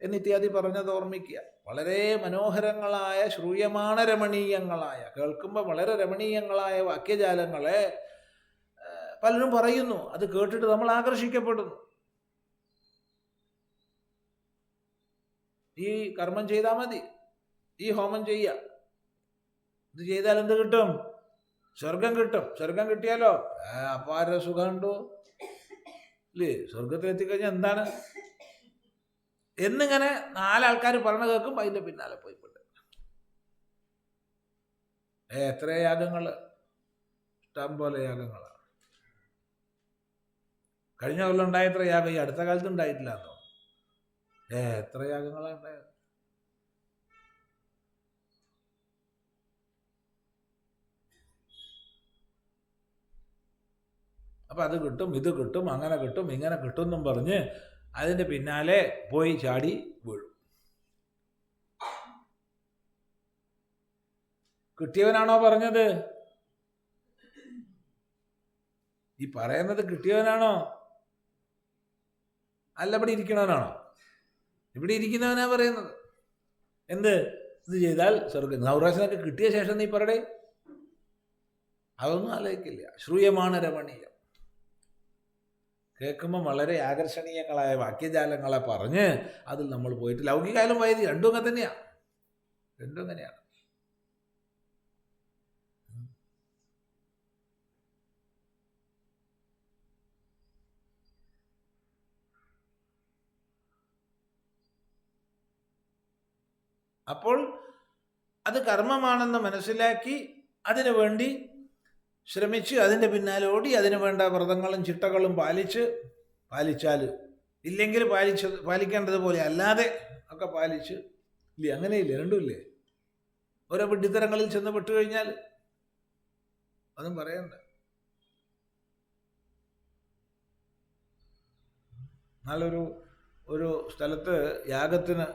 എന്നിത്യാദി പറഞ്ഞത് ഓർമ്മിക്കുക. വളരെ മനോഹരങ്ങളായ, ശ്രൂയമാണ രമണീയങ്ങളായ, കേൾക്കുമ്പോൾ വളരെ രമണീയങ്ങളായ വാക്യജാലങ്ങളെ പലരും പറയുന്നു. അത് കേട്ടിട്ട് നമ്മൾ ആകർഷിക്കപ്പെടുന്നു. ഈ കർമ്മം ചെയ്താൽ മതി, ഈ ഹോമം ചെയ്യുക, ഇത് ചെയ്താൽ എന്ത് കിട്ടും? സ്വർഗം കിട്ടും. സ്വർഗം കിട്ടിയാലോ അപാര സുഖമുണ്ടോ ഇല്ലേ? സ്വർഗത്തിൽ എത്തിക്കഴിഞ്ഞാൽ എന്താണ് എന്നിങ്ങനെ 4 ആൾക്കാർ പറഞ്ഞ കേൾക്കുമ്പോൾ അതിൻ്റെ പിന്നാലെ പോയിപ്പെട്ട് എത്ര യാഗങ്ങൾ, ഇഷ്ടം പോലെ യാഗങ്ങളാണ്. കഴിഞ്ഞ കൊല്ലം ഉണ്ടായത്ര യാഗം ഈ അടുത്ത കാലത്ത് ഉണ്ടായിട്ടില്ല എന്നോ. എത്ര യാഗങ്ങളാണ് ഉണ്ടായത്. അപ്പം അത് കിട്ടും, ഇത് കിട്ടും, അങ്ങനെ കിട്ടും, ഇങ്ങനെ കിട്ടും എന്നും പറഞ്ഞ് അതിൻ്റെ പിന്നാലെ പോയി ചാടി വീഴും. കിട്ടിയവനാണോ പറഞ്ഞത്? ഈ പറയുന്നത് കിട്ടിയവനാണോ? അല്ല, ഇവിടെ ഇരിക്കണവനാണോ? ഇവിടെ ഇരിക്കുന്നവനാ പറയുന്നത്. എന്ത് ഇത് ചെയ്താൽ സ്വർഗം? നവറാശനൊക്കെ കിട്ടിയ ശേഷം നീ പറയടേ, അതൊന്നും ആലോചിക്കില്ല. ശ്രൂയമാണ് രമണീയം. കേൾക്കുമ്പോൾ വളരെ ആകർഷണീയങ്ങളായ വാക്യജാലങ്ങളെ പറഞ്ഞ് അതിൽ നമ്മൾ പോയിട്ട് ലൗകികായാലും വൈദ്യ രണ്ടും അങ്ങനെ തന്നെയാണ്. രണ്ടും അങ്ങനെയാണ്. അപ്പോൾ അത് കർമ്മമാണെന്ന് മനസ്സിലാക്കി അതിനു വേണ്ടി ശ്രമിച്ച് അതിൻ്റെ പിന്നാലെ ഓടി അതിനു വേണ്ട വ്രതങ്ങളും ചിട്ടകളും പാലിച്ചാൽ ഇല്ലെങ്കിൽ പാലിക്കേണ്ടതുപോലെ അല്ലാതെ ഒക്കെ പാലിച്ച് ഇല്ലേ? അങ്ങനെയില്ലേ? രണ്ടുമില്ലേ? ഓരോ വിഡ്ഢിത്തരങ്ങളിൽ ചെന്ന് പെട്ടുകഴിഞ്ഞാൽ അതും പറയണ്ട. നല്ലൊരു സ്ഥലത്ത് യാഗത്തിന്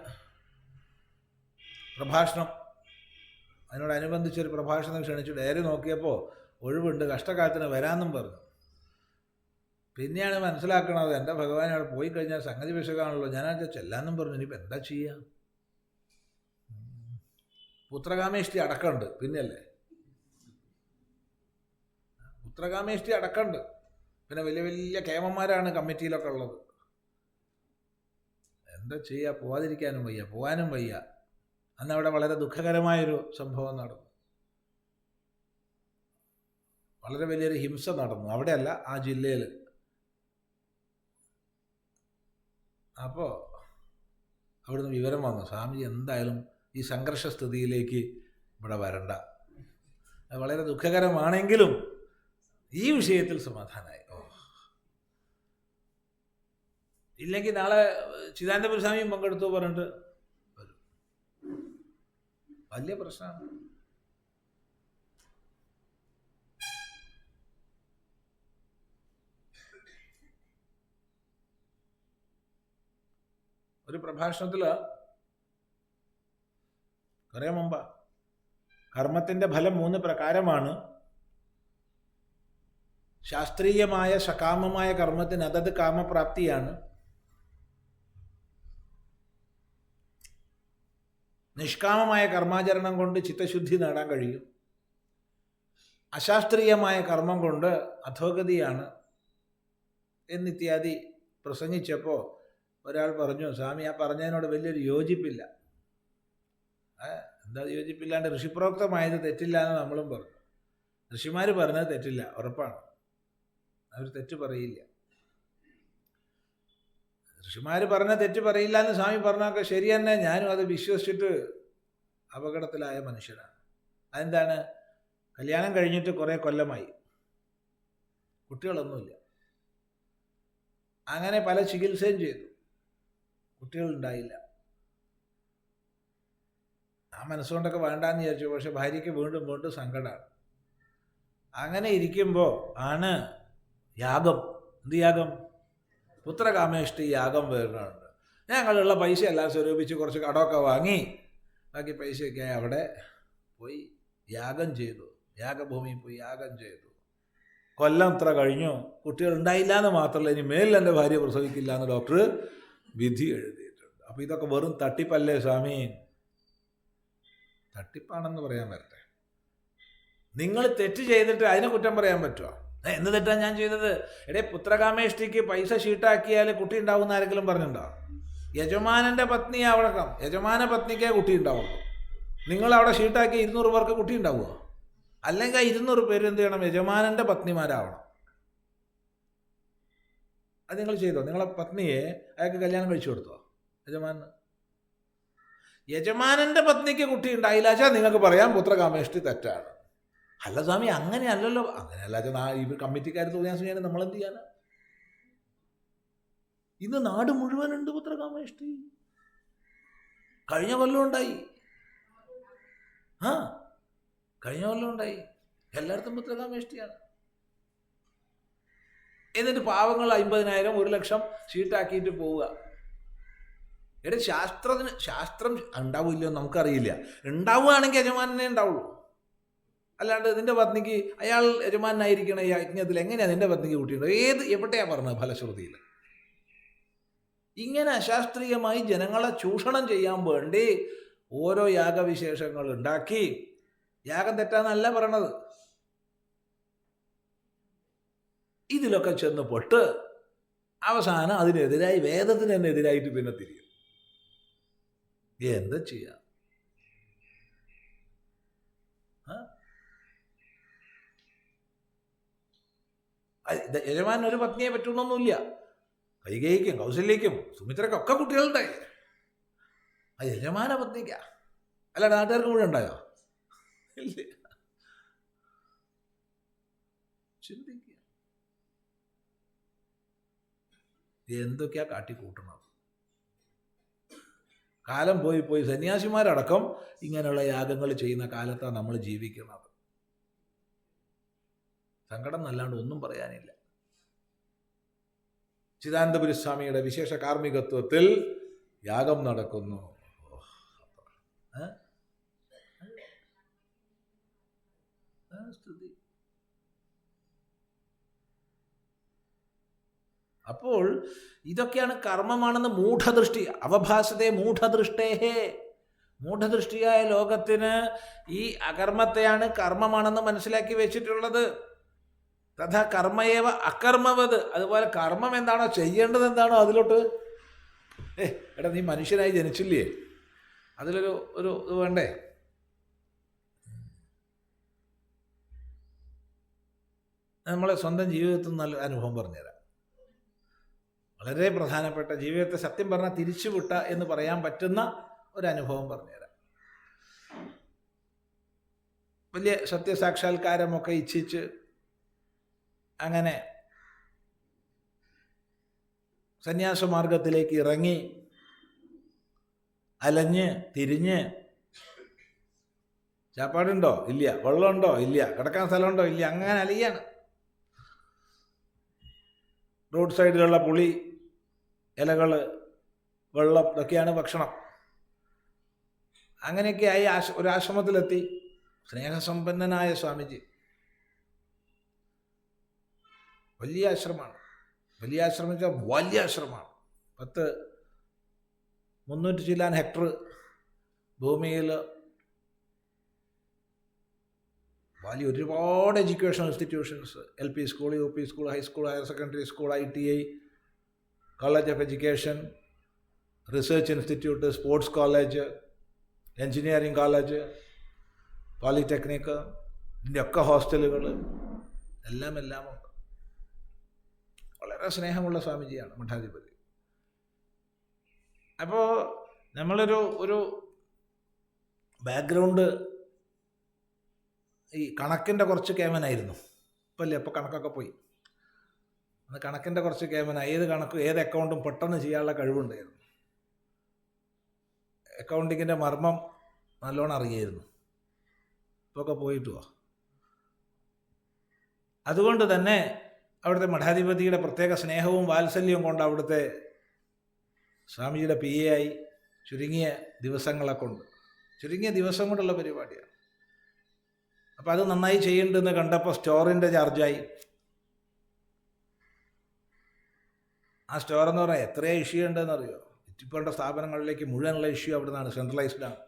പ്രഭാഷണം, അതിനോടനുബന്ധിച്ചൊരു പ്രഭാഷണം ക്ഷണിച്ചു. ഡയറി നോക്കിയപ്പോൾ ഒഴിവുണ്ട്, കഷ്ടകാലത്തിന് വരാമെന്നും പറഞ്ഞു. പിന്നെയാണ് മനസ്സിലാക്കണത്, എൻ്റെ ഭഗവാൻ അവിടെ പോയി കഴിഞ്ഞാൽ സംഗതി വിഷയമാണല്ലോ. ഞാനത് ചെല്ലാന്നും പറഞ്ഞു. ഇനിയിപ്പോൾ എന്താ ചെയ്യുക? പുത്രകാമേഷ്ടി അടക്കമുണ്ട്. പിന്നെയല്ലേ പുത്രകാമേഷ്ടി അടക്കമുണ്ട്. പിന്നെ വലിയ വലിയ കേമന്മാരാണ് കമ്മിറ്റിയിലൊക്കെ ഉള്ളത്. എന്താ ചെയ്യുക? പോവാതിരിക്കാനും വയ്യ, പോകാനും വയ്യ. അന്ന് അവിടെ വളരെ ദുഃഖകരമായൊരു സംഭവം നടന്നു. വളരെ വലിയൊരു ഹിംസ നടന്നു. അവിടെയല്ല, ആ ജില്ലയിൽ. അപ്പോൾ അവിടുന്ന് വിവരം വന്നു, സ്വാമി എന്തായാലും ഈ സംഘർഷസ്ഥിതിയിലേക്ക് ഇവിടെ വരണ്ട. അത് വളരെ ദുഃഖകരമാണെങ്കിലും ഈ വിഷയത്തിൽ സമാധാനമായി. ഇല്ലെങ്കിൽ നാളെ ചിദാനന്ദപുരി സ്വാമിയും പങ്കെടുത്തു പറഞ്ഞിട്ട് വരും. വലിയ പ്രശ്നമാണ്. ഒരു പ്രഭാഷണത്തിൽ കുറേ മുമ്പ് കർമ്മത്തിൻ്റെ ഫലം 3 പ്രകാരമാണ്. ശാസ്ത്രീയമായ സകാമമായ കർമ്മത്തിന് അതത് കാമപ്രാപ്തിയാണ്. നിഷ്കാമമായ കർമാചരണം കൊണ്ട് ചിത്തശുദ്ധി നേടാൻ കഴിയും. അശാസ്ത്രീയമായ കർമ്മം കൊണ്ട് അധോഗതിയാണ് എന്നിത്യാദി പ്രസംഗിച്ചപ്പോൾ ഒരാൾ പറഞ്ഞു, സ്വാമി ആ പറഞ്ഞതിനോട് വലിയൊരു യോജിപ്പില്ല. എന്താ യോജിപ്പില്ലാണ്ട്? ഋഷിപ്രോക്തമായത് തെറ്റില്ല എന്ന് നമ്മളും പറഞ്ഞു. ഋഷിമാർ പറഞ്ഞത് തെറ്റില്ല, ഉറപ്പാണ്. അവർ തെറ്റ് പറയില്ല. ഋഷിമാർ പറഞ്ഞ തെറ്റ് പറയില്ല എന്ന് സ്വാമി പറഞ്ഞൊക്കെ ശരി തന്നെ. ഞാനും അത് വിശ്വസിച്ചിട്ട് അപകടത്തിലായ മനുഷ്യനാണ്. അതെന്താണ്? കല്യാണം കഴിഞ്ഞിട്ട് കുറേ കൊല്ലമായി, കുട്ടികളൊന്നുമില്ല. അങ്ങനെ പല ചികിത്സയും ചെയ്തു, കുട്ടികളുണ്ടായില്ല. ആ മനസ്സുകൊണ്ടൊക്കെ വേണ്ടാന്ന് വിചാരിച്ചു. പക്ഷെ ഭാര്യയ്ക്ക് വീണ്ടും വീണ്ടും സങ്കടമാണ്. അങ്ങനെ ഇരിക്കുമ്പോൾ ആണ് യാഗം. എന്ത് യാഗം? പുത്രകാമേഷ്ടി യാഗം വരുന്നുണ്ട്. ഞങ്ങളുള്ള പൈസ എല്ലാം സ്വരൂപിച്ച് കുറച്ച് കടമൊക്കെ വാങ്ങി ബാക്കി പൈസയൊക്കെ അവിടെ പോയി യാഗം ചെയ്തു. യാഗഭൂമിയിൽ പോയി യാഗം ചെയ്തു. കൊല്ലം ഇത്ര കഴിഞ്ഞു, കുട്ടികൾ ഉണ്ടായില്ല എന്ന് മാത്രമല്ല, ഇനി മേലിൽ എൻ്റെ ഭാര്യ പ്രസവിക്കില്ല എന്ന് ഡോക്ടർ വിധി എഴുതിയിട്ടുണ്ട്. അപ്പോൾ ഇതൊക്കെ വെറും തട്ടിപ്പല്ലേ സ്വാമി? തട്ടിപ്പാണെന്ന് പറയാൻ വരട്ടെ. നിങ്ങൾ തെറ്റ് ചെയ്തിട്ട് അതിനെ കുറ്റം പറയാൻ പറ്റുമോ? എന്ത് തെറ്റാണ് ഞാൻ ചെയ്തത്? പുത്രകാമേഷ്ടിക്ക് പൈസ ഷീട്ടാക്കിയാൽ കുട്ടി ഉണ്ടാവും എന്ന് ആരെങ്കിലും പറഞ്ഞിട്ടുണ്ടോ? യജമാനൻ്റെ പത്നിയാവണം, യജമാന പത്നിക്കേ കുട്ടി ഉണ്ടാവുള്ളൂ. നിങ്ങളവിടെ ഷീട്ടാക്കി 200 പേർക്ക് കുട്ടി ഉണ്ടാവുമോ? അല്ലെങ്കിൽ 200 പേര് എന്ത് ചെയ്യണം? യജമാനൻ്റെ പത്നിമാരാവണം. അത് നിങ്ങൾ ചെയ്തോ? നിങ്ങളെ പത്നിയെ അയാൾക്ക് കല്യാണം കഴിച്ചു കൊടുത്തോ? യജമാനൻ്റെ പത്നിക്ക് കുട്ടി ഉണ്ടായില്ല വെച്ചാൽ നിങ്ങൾക്ക് പറയാം പുത്രകാമേഷ്ടി തെറ്റാണ്. അല്ല സ്വാമി, അങ്ങനെയല്ലല്ലോ. അങ്ങനെയല്ല ഈ കമ്മിറ്റിക്കാർ തോന്നിയാൽ ചെയ്യാൻ നമ്മളെന്ത് ചെയ്യാനാ? ഇന്ന് നാട് മുഴുവനുണ്ട് പുത്രകാമേഷ്ടി. കഴിഞ്ഞ കൊല്ലം ഉണ്ടായി. കഴിഞ്ഞ കൊല്ലം ഉണ്ടായി. എല്ലായിടത്തും പുത്രകാമേഷ്ടിയാണ്. എന്നിട്ട് പാവങ്ങൾ 50,000 1,00,000 ഷീട്ടാക്കിയിട്ട് പോവുക. ശാസ്ത്രം ഉണ്ടാവില്ലോ നമുക്കറിയില്ല. ഉണ്ടാവുകയാണെങ്കിൽ യജമാനെ ഉണ്ടാവുള്ളൂ. അല്ലാണ്ട് നിന്റെ പത്നിക്ക് അയാൾ യജമാനായിരിക്കണ ഈ യജ്ഞത്തിൽ എങ്ങനെയാണ് നിന്റെ പത്നിക്ക് കൂട്ടിയിട്ടുണ്ടോ? എവിടെയാ പറഞ്ഞത് ഫലശ്രുതിയിൽ? ഇങ്ങനെ അശാസ്ത്രീയമായി ജനങ്ങളെ ചൂഷണം ചെയ്യാൻ വേണ്ടി ഓരോ യാഗവിശേഷങ്ങൾ ഉണ്ടാക്കി, യാഗം തെറ്റാന്നല്ല പറയണത്, ഇതിലൊക്കെ ചെന്ന് പെട്ട് അവസാനം അതിനെതിരായി വേദത്തിന് തന്നെ എതിരായിട്ട് പിന്നെ തിരിയും. എന്താ ചെയ്യാ? യജമാൻ ഒരു പത്നിയെ പറ്റുന്നൊന്നുമില്ല. കൈകേയിക്കും കൗസല്യയ്ക്കും സുമിത്രയ്ക്കും ഒക്കെ കുട്ടികളുണ്ടായി. ആ യജമാന പത്നിക്ക അല്ല നാട്ടുകാർക്ക് മുഴുവൻ ഉണ്ടായോ? ഇല്ല. ചിന്തിക്കുക, എന്തൊക്കെയാ കാട്ടിക്കൂട്ടണത്. കാലം പോയി സന്യാസിമാരടക്കം ഇങ്ങനെയുള്ള യാഗങ്ങൾ ചെയ്യുന്ന കാലത്താണ് നമ്മൾ ജീവിക്കുന്നത്. സങ്കടം എന്നല്ലാണ്ട് ഒന്നും പറയാനില്ല. ചിദാനന്ദപുരി സ്വാമിയുടെ വിശേഷ കാർമ്മികത്വത്തിൽ യാഗം നടക്കുന്നു. അപ്പോൾ ഇതൊക്കെയാണ് കർമ്മമാണെന്ന് മൂഢദൃഷ്ടി. അവഭാസത്തെ മൂഢദൃഷ്ടേഹേ. മൂഢദൃഷ്ടിയായ ലോകത്തിന് ഈ അകർമ്മത്തെയാണ് കർമ്മമാണെന്ന് മനസ്സിലാക്കി വെച്ചിട്ടുള്ളത്. തഥാ കർമ്മയേവ അകർമ്മവത്. അതുപോലെ കർമ്മം എന്താണോ ചെയ്യേണ്ടത് എന്താണോ അതിലോട്ട് എടാ നീ മനുഷ്യനായി ജനിച്ചില്ലേ, അതിലൊരു ഇത് വേണ്ടേ? നമ്മളെ സ്വന്തം ജീവിതത്തിൽ നല്ല അനുഭവം പറഞ്ഞുതരാം. വളരെ പ്രധാനപ്പെട്ട, ജീവിതത്തെ സത്യം പറഞ്ഞാൽ തിരിച്ചുവിട്ട എന്ന് പറയാൻ പറ്റുന്ന ഒരനുഭവം പറഞ്ഞുതരാം. വലിയ സത്യസാക്ഷാത്കാരമൊക്കെ ഇച്ഛിച്ച് അങ്ങനെ സന്യാസമാർഗത്തിലേക്ക് ഇറങ്ങി അലഞ്ഞ് തിരിഞ്ഞ്, ചാപ്പാടുണ്ടോ ഇല്ല, വെള്ളമുണ്ടോ ഇല്ല, കിടക്കാൻ സ്ഥലമുണ്ടോ ഇല്ല, അങ്ങനെ അലയാണ്. റോഡ് സൈഡിലുള്ള പുളി ഇലകൾ, വെള്ളം, ഇതൊക്കെയാണ് ഭക്ഷണം. അങ്ങനെയൊക്കെ ആയി ഒരു ആശ്രമത്തിലെത്തി. സ്നേഹസമ്പന്നനായ സ്വാമിജി. വലിയ ആശ്രമമാണ്. വലിയ ആശ്രമം വെച്ചാൽ വലിയ ആശ്രമമാണ്. 300 ചില്ലാൻ ഹെക്ടർ ഭൂമിയിൽ വലിയ ഒരുപാട് education institutions, LP school, UP school, high school, higher secondary school, ITI, college of education, research institute, sports college, engineering college, polytechnic, ഇതിൻ്റെയൊക്കെ ഹോസ്റ്റലുകൾ എല്ലാം ഉണ്ട്. വളരെ സ്നേഹമുള്ള സ്വാമിജിയാണ് മഠാധിപതി. അപ്പോൾ നമ്മളൊരു ബാക്ക്ഗ്രൗണ്ട് ഈ കണക്കിൻ്റെ കുറച്ച് കേമനായിരുന്നു. ഇപ്പല്ലേ, ഇപ്പോൾ കണക്കൊക്കെ പോയി. അന്ന് കണക്കിൻ്റെ കുറച്ച് കേമന. ഏത് കണക്കും ഏത് അക്കൗണ്ടും പെട്ടെന്ന് ചെയ്യാനുള്ള കഴിവുണ്ടായിരുന്നു. അക്കൗണ്ടിങ്ങിൻ്റെ മർമ്മം നല്ലോണം അറിയായിരുന്നു. ഇപ്പൊക്കെ പോയിട്ടുവോ. അതുകൊണ്ട് തന്നെ അവിടുത്തെ മഠാധിപതിയുടെ പ്രത്യേക സ്നേഹവും വാത്സല്യവും കൊണ്ട് അവിടുത്തെ സ്വാമിജിയുടെ PA ആയി ചുരുങ്ങിയ ദിവസം കൊണ്ടുള്ള പരിപാടിയാണ്. അപ്പം അത് നന്നായി ചെയ്യേണ്ടെന്ന് കണ്ടപ്പോൾ സ്റ്റോറിൻ്റെ ചാർജായി. ആ സ്റ്റോർ എന്ന് പറഞ്ഞാൽ എത്രയോ ഇഷ്യൂ ഉണ്ടെന്നറിയോ? ചുറ്റിപ്പേണ്ട സ്ഥാപനങ്ങളിലേക്ക് മുഴുവനുള്ള ഇഷ്യൂ അവിടെ നിന്നാണ്, സെൻട്രലൈസ്ഡാണ്.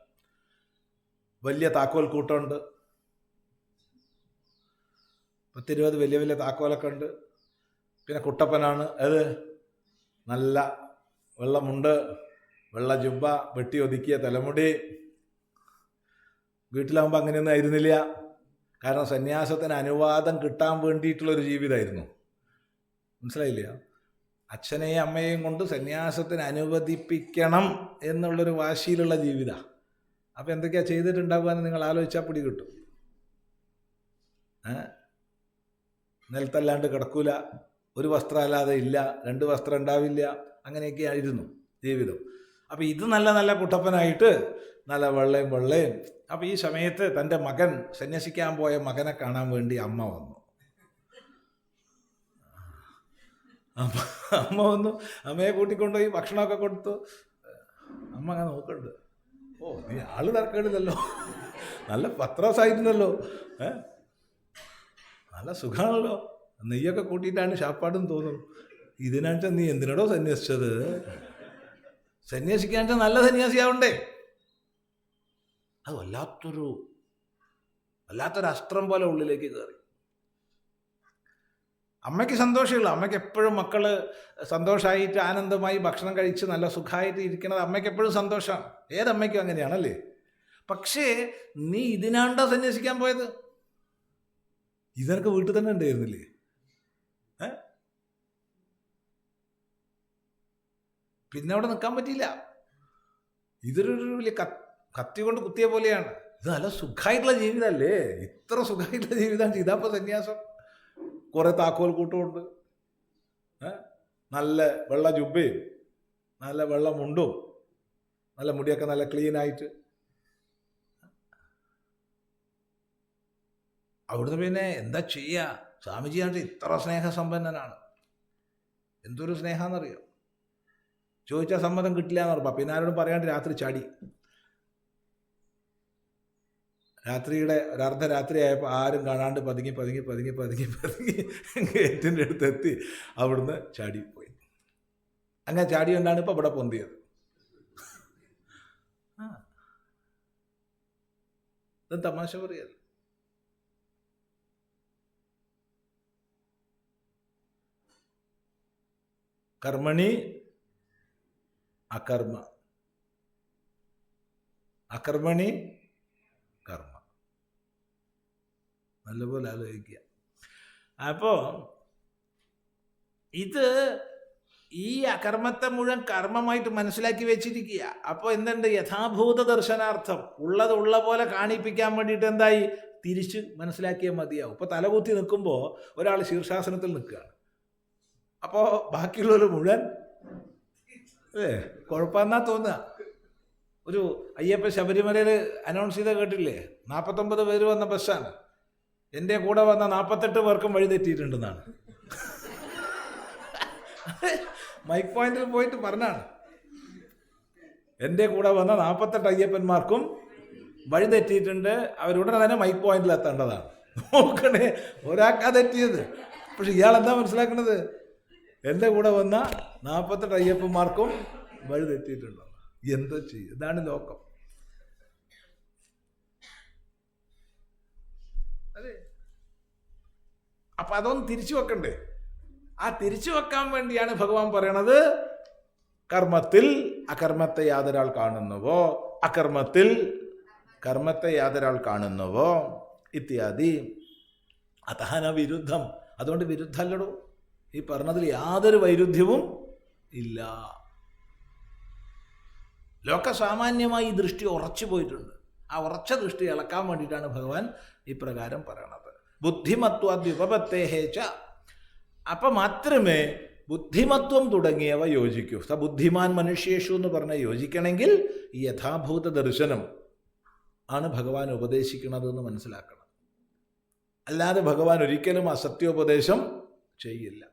വലിയ താക്കോൽ കൂട്ടമുണ്ട്, 10-20 വലിയ താക്കോലൊക്കെ ഉണ്ട്. പിന്നെ കുട്ടപ്പനാണ്. അത് നല്ല വെള്ളമുണ്ട്, വെള്ള ജുബ്ബ, വെട്ടി ഒതുക്കിയ തലമുടി. വീട്ടിലാകുമ്പോൾ അങ്ങനെയൊന്നും ആയിരുന്നില്ല. കാരണം സന്യാസത്തിന് അനുവാദം കിട്ടാൻ വേണ്ടിയിട്ടുള്ളൊരു ജീവിതമായിരുന്നു. മനസ്സിലായില്ല? അച്ഛനെയും അമ്മയെയും കൊണ്ട് സന്യാസത്തിന് അനുവദിപ്പിക്കണം എന്നുള്ളൊരു വാശിയിലുള്ള ജീവിതമാണ്. അപ്പം എന്തൊക്കെയാണ് ചെയ്തിട്ടുണ്ടാകുക എന്ന് നിങ്ങൾ ആലോചിച്ചാൽ പിടി കിട്ടും. നിലത്തല്ലാണ്ട് കിടക്കൂല, ഒരു വസ്ത്രം അല്ലാതെ ഇല്ല, 2 വസ്ത്രം ഉണ്ടാവില്ല, അങ്ങനെയൊക്കെ ആയിരുന്നു ജീവിതം. അപ്പം ഇത് നല്ല കുട്ടപ്പനായിട്ട് നല്ല വെള്ളയും. അപ്പം ഈ സമയത്ത് തൻ്റെ മകൻ, സന്യസിക്കാൻ പോയ മകനെ കാണാൻ വേണ്ടി അമ്മ വന്നു. അമ്മ അമ്മ വന്നു, അമ്മയെ കൂട്ടിക്കൊണ്ടുപോയി ഭക്ഷണമൊക്കെ കൊടുത്തു. അമ്മ അങ്ങനെ നോക്കണ്ട്, ഓ നീ ആള് തരക്കേടില്ലല്ലോ, നല്ല പത്രാസായിരുന്നല്ലോ, നല്ല സുഖമാണല്ലോ, നെയ്യൊക്കെ കൂട്ടിയിട്ടാണ് ശാപ്പാടെന്ന് തോന്നുന്നു. ഇതിനാച്ചാൽ നീ എന്തിനാടോ സന്യസിച്ചത്? സന്യാസിക്കാച്ചാൽ നല്ല സന്യാസിയാവണ്ടേ? അത് വല്ലാത്തൊരു അസ്ത്രം പോലെ ഉള്ളിലേക്ക് കയറി. അമ്മയ്ക്ക് സന്തോഷമുള്ളൂ, അമ്മയ്ക്ക് എപ്പോഴും മക്കള് സന്തോഷമായിട്ട് ആനന്ദമായി ഭക്ഷണം കഴിച്ച് നല്ല സുഖമായിട്ട് ഇരിക്കുന്നത് അമ്മയ്ക്ക് എപ്പോഴും സന്തോഷമാണ്. ഏതമ്മയ്ക്കും അങ്ങനെയാണല്ലേ? പക്ഷേ നീ ഇതിനാണ്ടോ സന്യസിക്കാൻ പോയത്? ഇതൊക്കെ വീട്ടിൽ തന്നെ ഉണ്ടായിരുന്നില്ലേ? പിന്നെ അവിടെ നിൽക്കാൻ പറ്റിയില്ല. ഇതൊരു വലിയ കത്തി കൊണ്ട് കുത്തിയ പോലെയാണ്. ഇത് നല്ല സുഖമായിട്ടുള്ള ജീവിതമല്ലേ? ഇത്ര സുഖമായിട്ടുള്ള ജീവിതമാണ് ഇതാപ്പോൾ സന്യാസം. കുറെ താക്കോൽ കൂട്ടുമുണ്ട്, നല്ല വെള്ള ജുബയും നല്ല വെള്ള മുണ്ടും നല്ല മുടിയൊക്കെ നല്ല ക്ലീനായിട്ട്. അവിടുന്ന് പിന്നെ എന്താ ചെയ്യുക? സ്വാമിജിയാണ്ട് ഇത്ര സ്നേഹസമ്പന്നനാണ്. എന്തൊരു സ്നേഹമെന്നറിയോ? ചോദിച്ചാൽ സമ്മതം കിട്ടില്ല എന്ന് ഉറപ്പാ. പിന്നെ ആരോടും പറയാണ്ട് രാത്രി ചാടി. രാത്രിയുടെ ഒരർദ്ധരാത്രി ആയപ്പോൾ ആരും കാണാണ്ട് പതുങ്ങി ഗേറ്റിൻ്റെ അടുത്തെത്തി അവിടുന്ന് ചാടിപ്പോയി. അങ്ങനെ ചാടി കൊണ്ടാണ് ഇപ്പം ഇവിടെ പൊന്തിയത്. ഇത് തമാശ പറയല്ല. കർമ്മണി അകർമ്മ, അകർമ്മണി കർമ്മ. നല്ലപോലെ ആലോചിക്കുക. അപ്പോൾ ഇത് ഈ അകർമ്മത്തെ മുഴുവൻ കർമ്മമായിട്ട് മനസ്സിലാക്കി വെച്ചിരിക്കുക. അപ്പോൾ എന്തുണ്ട്? യഥാഭൂത ദർശനാർത്ഥം ഉള്ളത് ഉള്ള പോലെ കാണിപ്പിക്കാൻ വേണ്ടിയിട്ട് എന്തായി? തിരിച്ച് മനസ്സിലാക്കിയാൽ മതിയാവും. ഇപ്പോൾ തലകുത്തി നിൽക്കുമ്പോൾ ഒരാൾ ശീർഷാസനത്തിൽ നിൽക്കുകയാണ്. അപ്പോൾ ബാക്കിയുള്ളവർ മുഴുവൻ കുഴപ്പമെന്നാ തോന്നുക. ഒരു അയ്യപ്പ ശബരിമലയിൽ അനൗൺസ് ചെയ്ത കേട്ടില്ലേ? 49 പേര് വന്ന ബസ്സാണ്. എൻ്റെ കൂടെ വന്ന 48 പേർക്കും വഴി തെറ്റിയിട്ടുണ്ടെന്നാണ് മൈക്ക് പോയിന്റിൽ പോയിട്ട് പറഞ്ഞാണ്. എൻ്റെ കൂടെ വന്ന 48 അയ്യപ്പന്മാർക്കും വഴി തെറ്റിയിട്ടുണ്ട്, അവരുടനെ തന്നെ മൈക്ക് പോയിന്റിൽ എത്തേണ്ടതാണ്. നോക്കണേ, ഒരാൾക്കാ തെറ്റിയത്. പക്ഷെ ഇയാളെന്താ മനസ്സിലാക്കുന്നത്? എൻ്റെ കൂടെ വന്ന 48 അയ്യപ്പന്മാർക്കും വഴി തെറ്റിയിട്ടുണ്ടോ? എന്താ ചെയ്യും? ഇതാണ് ലോകം. അതെ. അപ്പൊ അതൊന്ന് തിരിച്ചു വെക്കണ്ടേ? ആ തിരിച്ചു വെക്കാൻ വേണ്ടിയാണ് ഭഗവാൻ പറയണത്, കർമ്മത്തിൽ അകർമ്മത്തെ യാതൊരാൾ കാണുന്നുവോ, അകർമ്മത്തിൽ കർമ്മത്തെ യാതൊരാൾ കാണുന്നുവോ ഇത്യാദി. അതഹന വിരുദ്ധം. അതുകൊണ്ട് വിരുദ്ധല്ലടോ, ഈ പറഞ്ഞതിൽ യാതൊരു വൈരുദ്ധ്യവും ഇല്ല. ലോകസാമാന്യമായി ഈ ദൃഷ്ടി ഉറച്ചു പോയിട്ടുണ്ട്. ആ ഉറച്ച ദൃഷ്ടി ഇളക്കാൻ വേണ്ടിയിട്ടാണ് ഭഗവാൻ ഇപ്രകാരം പറയണത്. ബുദ്ധിമത്വാദ്യുപപത്തേഹേച്ച. അപ്പം മാത്രമേ ബുദ്ധിമത്വം തുടങ്ങിയവ യോജിക്കൂ. ബുദ്ധിമാൻ മനുഷ്യേഷു എന്ന് പറഞ്ഞ യോജിക്കണമെങ്കിൽ ഈ യഥാഭൂത ദർശനം ആണ് ഭഗവാൻ ഉപദേശിക്കുന്നതെന്ന് മനസ്സിലാക്കണം. അല്ലാതെ ഭഗവാൻ ഒരിക്കലും അസത്യോപദേശം ചെയ്യില്ല.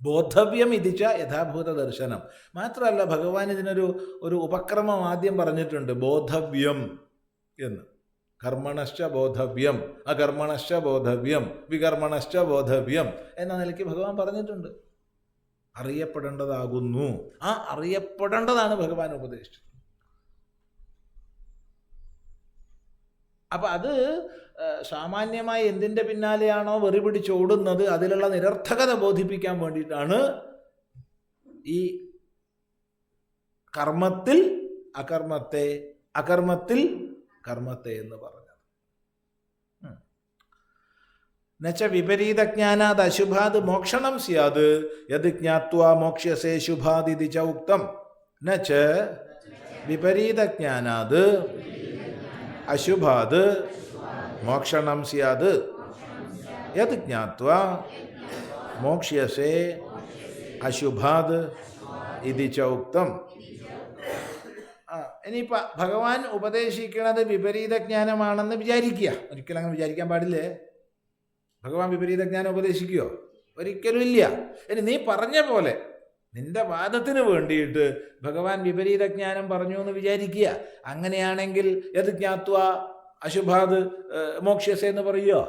ബോധവ്യം ഇതിച്ച യഥാഭൂത ദർശനം. മാത്രമല്ല ഭഗവാൻ ഇതിനൊരു ഉപക്രമം ആദ്യം പറഞ്ഞിട്ടുണ്ട്, ബോധവ്യം എന്ന്. കർമ്മണശ്ച ബോധവ്യം, അകർമ്മണശ്ച ബോധവ്യം, വികർമ്മണശ്ച ബോധവ്യം എന്ന നിലയ്ക്ക് ഭഗവാൻ പറഞ്ഞിട്ടുണ്ട്. അറിയപ്പെടേണ്ടതാകുന്നു. ആ അറിയപ്പെടേണ്ടതാണ് ഭഗവാൻ ഉപദേശിച്ചത്. അപ്പം അത് സാമാന്യമായി എന്തിൻ്റെ പിന്നാലെയാണോ വെറി പിടിച്ചോടുന്നത് അതിലുള്ള നിരർത്ഥകത ബോധിപ്പിക്കാൻ വേണ്ടിയിട്ടാണ് ഈ കർമ്മത്തിൽ അകർമ്മത്തെ, അകർമ്മത്തിൽ കർമ്മത്തെ എന്ന് പറഞ്ഞത്. നച്ച വിപരീതജ്ഞാനാത് അശുഭാത് മോക്ഷണം സ്യാത് യത് ജ്ഞാത്വാ മോക്ഷ്യസേ ശുഭാദിതി ച ഉക്തം. നച്ച വിപരീതജ്ഞാനാത് അശുഭാത് മോക്ഷണം സ്യാത് യത് ജ്ഞാത്വാ മോക്ഷ്യസേ അശുഭാത് ഇതി ച ഉക്തം. ഇനിയിപ്പോൾ ഭഗവാൻ ഉപദേശിക്കുന്നത് വിപരീത ജ്ഞാനമാണെന്ന് വിചാരിക്കുക. ഒരിക്കലും അങ്ങനെ വിചാരിക്കാൻ പാടില്ലേ. ഭഗവാൻ വിപരീത ജ്ഞാനം ഉപദേശിക്കുകയോ? ഒരിക്കലും ഇല്ല. ഇനി നീ പറഞ്ഞ പോലെ നിന്റെ വാദത്തിന് വേണ്ടിയിട്ട് ഭഗവാൻ വിപരീത ജ്ഞാനം പറഞ്ഞു എന്ന് വിചാരിക്കുക. അങ്ങനെയാണെങ്കിൽ യത് ജ്ഞാത്വ അശുഭാത് മോക്ഷ്യസേ എന്ന് പറയുമോ?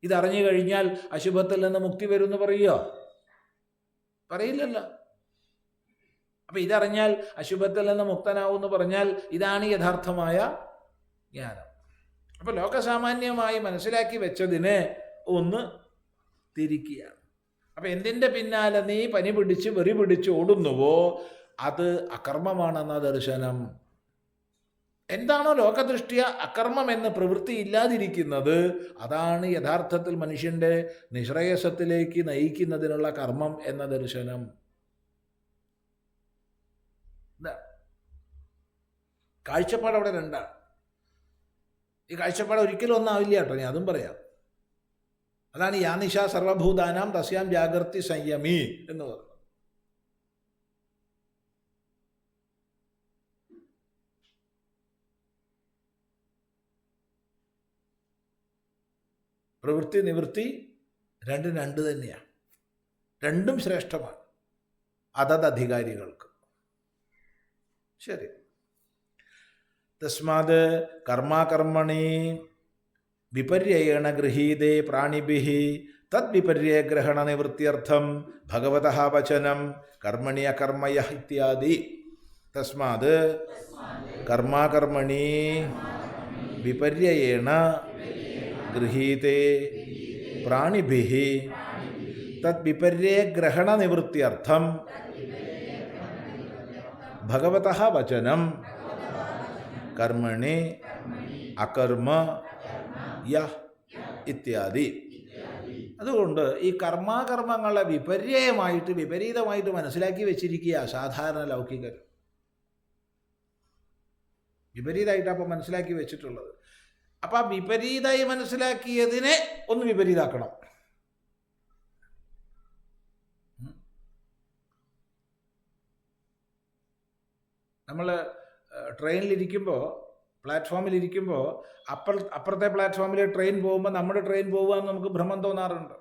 ഇതറിഞ്ഞു കഴിഞ്ഞാൽ അശുഭത്തിൽ നിന്ന് മുക്തി വരും എന്ന് പറയുമോ? പറയില്ലല്ലോ. അപ്പം ഇതറിഞ്ഞാൽ അശുഭത്തിൽ നിന്ന് മുക്തനാവും എന്ന് പറഞ്ഞാൽ ഇതാണ് യഥാർത്ഥമായ ജ്ഞാനം. അപ്പം ലോകസാമാന്യമായി മനസ്സിലാക്കി വെച്ചതിനെ ഒന്ന് തിരിക്കുകയാണ്. അപ്പം എന്തിൻ്റെ പിന്നാലെ നീ പനി പിടിച്ച് വെറി പിടിച്ച് ഓടുന്നുവോ അത് അകർമ്മമാണെന്ന ദർശനം. എന്താണോ ലോകദൃഷ്ടിയ അകർമ്മം എന്ന പ്രവൃത്തി ഇല്ലാതിരിക്കുന്നത് അതാണ് യഥാർത്ഥത്തിൽ മനുഷ്യൻ്റെ നിശ്രേയസത്തിലേക്ക് നയിക്കുന്നതിനുള്ള കർമ്മം എന്ന ദർശനം. കാഴ്ചപ്പാട് അവിടെ രണ്ടാണ്. ഈ കാഴ്ചപ്പാട് ഒരിക്കലും ഒന്നാവില്ല കേട്ടോ, ഞാൻ അതും പറയാം. അതാണ് യാനിഷ സർവഭൂതാനാം തസ്യാം ജാഗ്രതി സംയമി എന്ന് പറയുന്നത്. പ്രവൃത്തി നിവൃത്തി രണ്ടും രണ്ട് തന്നെയാണ്. രണ്ടും ശ്രേഷ്ഠമാണ് അതത് അധികാരികൾക്ക്. ശരി. തസ്മാത് കർമാകർമ്മണി വിപര്യേണ ഗൃഹീതേ പ്രാണിഭിഃ തദ്വിപര്യേഗ്രഹണ നിവൃത്യർത്ഥം ഭഗവതഃ വചനം കർമ്മണി അകർമ്മയഃ ഇത്യാദി. തസ്മാത് കർമാകർമ്മണി വിപര്യേണ ഗൃഹീതേ പ്രാണിഭിഃ തദ്വിപര്യേഗ്രഹണ നിവൃത്യർത്ഥം ഭഗവതഃ വചനം കർമ്മണി അകർമ്മ യഃ ഇത്യാദി. അതുകൊണ്ട് ഈ കർമാകർമ്മങ്ങളെ വിപരീതമായിട്ട് മനസ്സിലാക്കി വെച്ചിരിക്കുക സാധാരണ ലൗകികർ. വിപരീതമായിട്ടാണ് അപ്പം മനസ്സിലാക്കി വെച്ചിട്ടുള്ളത്. അപ്പം ആ വിപരീതമായി മനസ്സിലാക്കിയതിനെ ഒന്ന് വിപരീതാക്കണം. നമ്മൾ ട്രെയിനിലിരിക്കുമ്പോൾ പ്ലാറ്റ്ഫോമിലിരിക്കുമ്പോൾ അപ്പുറത്തെ പ്ലാറ്റ്ഫോമിൽ ട്രെയിൻ പോകുമ്പോൾ നമ്മുടെ ട്രെയിൻ പോകുകയെന്ന് നമുക്ക് ഭ്രമം തോന്നാറുണ്ട്.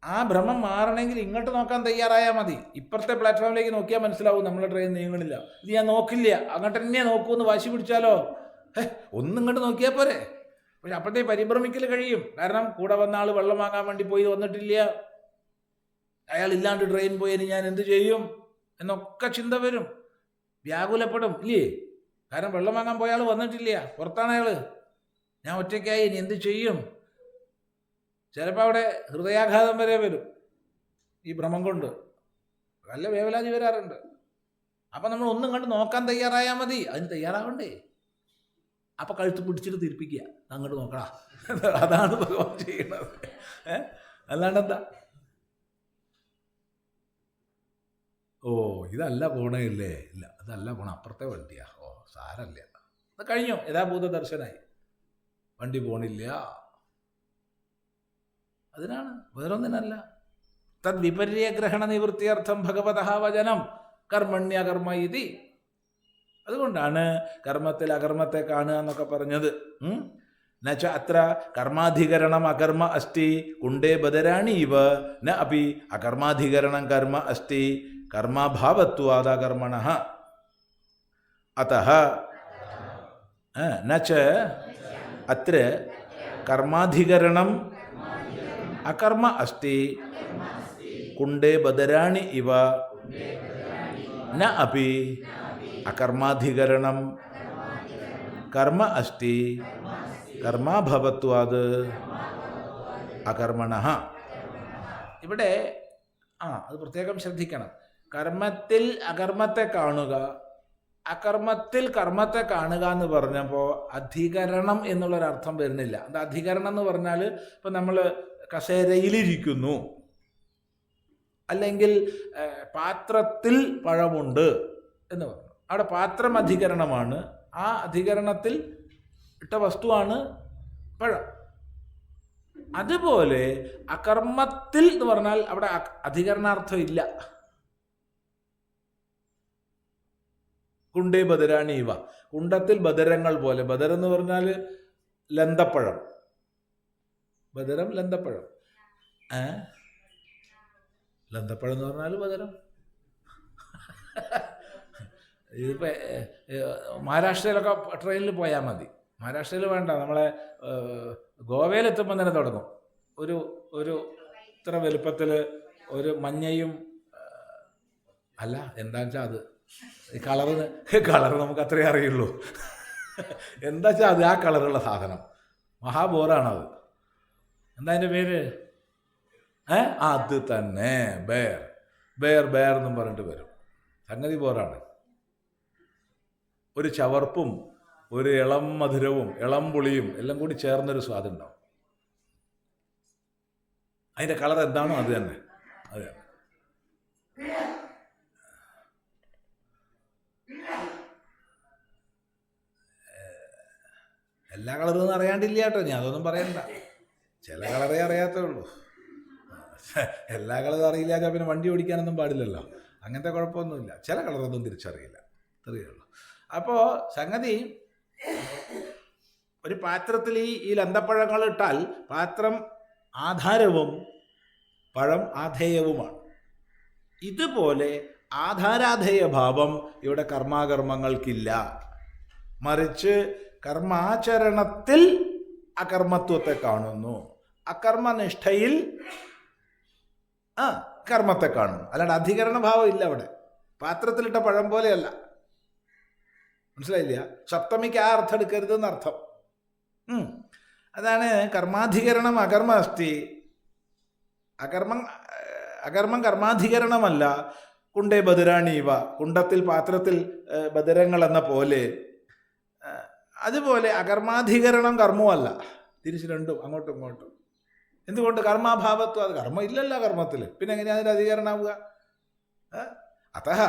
ആ ഭ്രമം മാറണമെങ്കിൽ ഇങ്ങോട്ട് നോക്കാൻ തയ്യാറായാൽ മതി. ഇപ്പുറത്തെ പ്ലാറ്റ്ഫോമിലേക്ക് നോക്കിയാൽ മനസ്സിലാവും നമ്മുടെ ട്രെയിൻ നീങ്ങണില്ല. ഇത് ഞാൻ നോക്കില്ല, അങ്ങോട്ട് തന്നെ നോക്കൂന്ന് വാശി പിടിച്ചാലോ ഒന്നിങ്ങോട്ട് നോക്കിയാൽ പോരെ. പക്ഷെ അപ്പോഴത്തെ പരിഭ്രമിക്കൽ കഴിയും. കാരണം കൂടെ വന്ന ആൾ വെള്ളം വാങ്ങാൻ വേണ്ടി പോയി വന്നിട്ടില്ല, അയാൾ ഇല്ലാണ്ട് ട്രെയിൻ പോയതിന് ഞാൻ എന്ത് ചെയ്യും എന്നൊക്കെ ചിന്ത വരും. വ്യാകുലപ്പെടും ഇല്ലേ? കാരണം വെള്ളം വാങ്ങാൻ പോയ ആൾ വന്നിട്ടില്ല, പുറത്താണ് അയാൾ, ഞാൻ ഒറ്റയ്ക്കായി, ഇനി എന്ത് ചെയ്യും? ചിലപ്പോൾ അവിടെ ഹൃദയാഘാതം വരെ വരും ഈ ഭ്രമം കൊണ്ട്. നല്ല വേവലാതി വരാറുണ്ട്. അപ്പം നമ്മൾ ഒന്നും കണ്ട് നോക്കാൻ തയ്യാറായാൽ മതി. അതിന് തയ്യാറാവണ്ടേ? അപ്പം കഴുത്ത് പിടിച്ചിട്ട് തിരിപ്പിക്കുക, അങ്ങോട്ട് നോക്കടാ. അതാണ് ഭഗവാൻ ചെയ്യണത്. അല്ലാണ്ട് എന്താ? ഓ ഇതല്ല പോണേ ഇല്ലേ? ഇല്ല അതല്ല പോണ, അപ്പുറത്തെ വണ്ടിയാ. ഓ സാരല്ല, അത് കഴിഞ്ഞു, യഥാഭൂത ദർശനായി. വണ്ടി പോണില്ല, അതിനാണ്, വേറൊന്നിനല്ല. തദ് വിപര്യഗ്രഹണ നിവൃത്തിയർത്ഥം ഭഗവതഃ വചനം കർമ്മണ്യകർമ്മ ഇതി. അതുകൊണ്ടാണ് കർമ്മത്തിൽ അകർമ്മത്തെ കാണുക എന്നൊക്കെ പറഞ്ഞത്. നച്ച അത്ര കർമാധികരണം അകർമ്മ അസ്തി കുണ്ടേ ബദരാണി ഇവ ന അപി അകർമാധികരണം കർമ്മ അസ്തി കർമാഭാവത്വാദകർമ്മണഃ. അതഃ നച്ച അത്ര കർമാധികരണം അകർമ്മ അസ്തി കുണ്ടേ ബദരാണി ഇവ ന അപി അകർമാധികരണം കർമ്മ അസ്തി കർമാഭവത്വാത് അകർമ്മണഃ. ഇവിടെ അത് പ്രത്യേകം ശ്രദ്ധിക്കണം. കർമ്മത്തിൽ അകർമ്മത്തെ കാണുക, അകർമ്മത്തിൽ കർമ്മത്തെ കാണുക എന്ന് പറഞ്ഞപ്പോൾ അധികരണം എന്നുള്ളൊരർത്ഥം വരുന്നില്ല. അത് അധികരണം എന്ന് പറഞ്ഞാൽ ഇപ്പം നമ്മൾ കസേരയിലിരിക്കുന്നു, അല്ലെങ്കിൽ പാത്രത്തിൽ പഴമുണ്ട് എന്ന് പറഞ്ഞു. അവിടെ പാത്രം അധികരണമാണ്, ആ അധികരണത്തിൽ ഇട്ട വസ്തുവാണ് പഴം. അതുപോലെ അകർമ്മത്തിൽ എന്ന് പറഞ്ഞാൽ അവിടെ അധികരണാർത്ഥം ഇല്ല. കുണ്ടേ ബദരാണി ഇവ, കുണ്ടത്തിൽ ബദരങ്ങൾ പോലെ. ബദരം എന്ന് പറഞ്ഞാൽ ലന്തപ്പഴം, ബദരം ലന്തപ്പഴം. ലന്തപ്പഴം എന്ന് പറഞ്ഞാൽ ബദരം. ഇതിപ്പോൾ മഹാരാഷ്ട്രയിലൊക്കെ ട്രെയിനിൽ പോയാൽ മതി. മഹാരാഷ്ട്രയിൽ വേണ്ട, നമ്മളെ ഗോവയിലെത്തുമ്പോൾ തന്നെ തുടങ്ങും. ഒരു ഒരു ഇത്ര വലുപ്പത്തിൽ ഒരു മഞ്ഞയും അല്ല എന്താ വെച്ചാൽ അത് ഈ കളറ് നമുക്ക് അത്രേ അറിയുള്ളൂ. എന്താ വെച്ചാൽ അത് ആ കളറുള്ള സാധനം മഹാബോറാണത്. എന്താ അതിൻ്റെ പേര്? അത് തന്നെ, ബേർ എന്നും പറഞ്ഞിട്ട് വരും. സംഗതി ബോറാണ്. ഒരു ചവർപ്പും ഒരു ഇളം മധുരവും ഇളം പുളിയും എല്ലാം കൂടി ചേർന്നൊരു സ്വാദുണ്ടാവും. അതിൻ്റെ കളർ എന്താണോ അത് തന്നെ. അതെ, എല്ലാ കളറും ഒന്നും അറിയാണ്ടില്ല കേട്ടോ, ഞാൻ അതൊന്നും പറയണ്ട. ചില കളറേ അറിയാത്തേ ഉള്ളൂ. എല്ലാ കളറും അറിയില്ല പിന്നെ വണ്ടി ഓടിക്കാനൊന്നും പാടില്ലല്ലോ. അങ്ങനത്തെ കുഴപ്പമൊന്നുമില്ല. ചില കളറൊന്നും തിരിച്ചറിയില്ല, അത്രയേ ഉള്ളൂ. അപ്പോൾ സംഗതി, ഒരു പാത്രത്തിൽ ഈ ലന്തപ്പഴങ്ങൾ ഇട്ടാൽ പാത്രം ആധാരവും പഴം ആധേയവുമാണ്. ഇതുപോലെ ആധാരാധേയ ഭാവം ഇവിടെ കർമാകർമ്മങ്ങൾക്കില്ല. മറിച്ച് കർമാചരണത്തിൽ അകർമ്മത്വത്തെ കാണുന്നു, അകർമ്മനിഷ്ഠയിൽ കർമ്മത്തെ കാണുന്നു. അല്ലാണ്ട് അധികരണ ഭാവം ഇല്ല അവിടെ. പാത്രത്തിലിട്ട പഴം പോലെയല്ല. മനസ്സിലായില്ല? സപ്തമിക്ക് ആ അർത്ഥം എടുക്കരുത് എന്നർത്ഥം. അതാണ് കർമാധികരണം അകർമ്മ അസ്തി. അകർമ്മം കർമാധികരണമല്ല. കുണ്ടേ ബദിരാണീവ, കുണ്ടത്തിൽ പാത്രത്തിൽ ബദിരങ്ങൾ എന്ന പോലെ. അതുപോലെ അകർമാധികരണം കർമ്മമല്ല, തിരിച്ച് രണ്ടും അങ്ങോട്ടും ഇങ്ങോട്ടും. എന്തുകൊണ്ട്? കർമാഭാവത്വം. അത് കർമ്മം ഇല്ലല്ലോ കർമ്മത്തിൽ, പിന്നെ എങ്ങനെയാണ് അതിൻ്റെ അധികരണമാവുക? അतः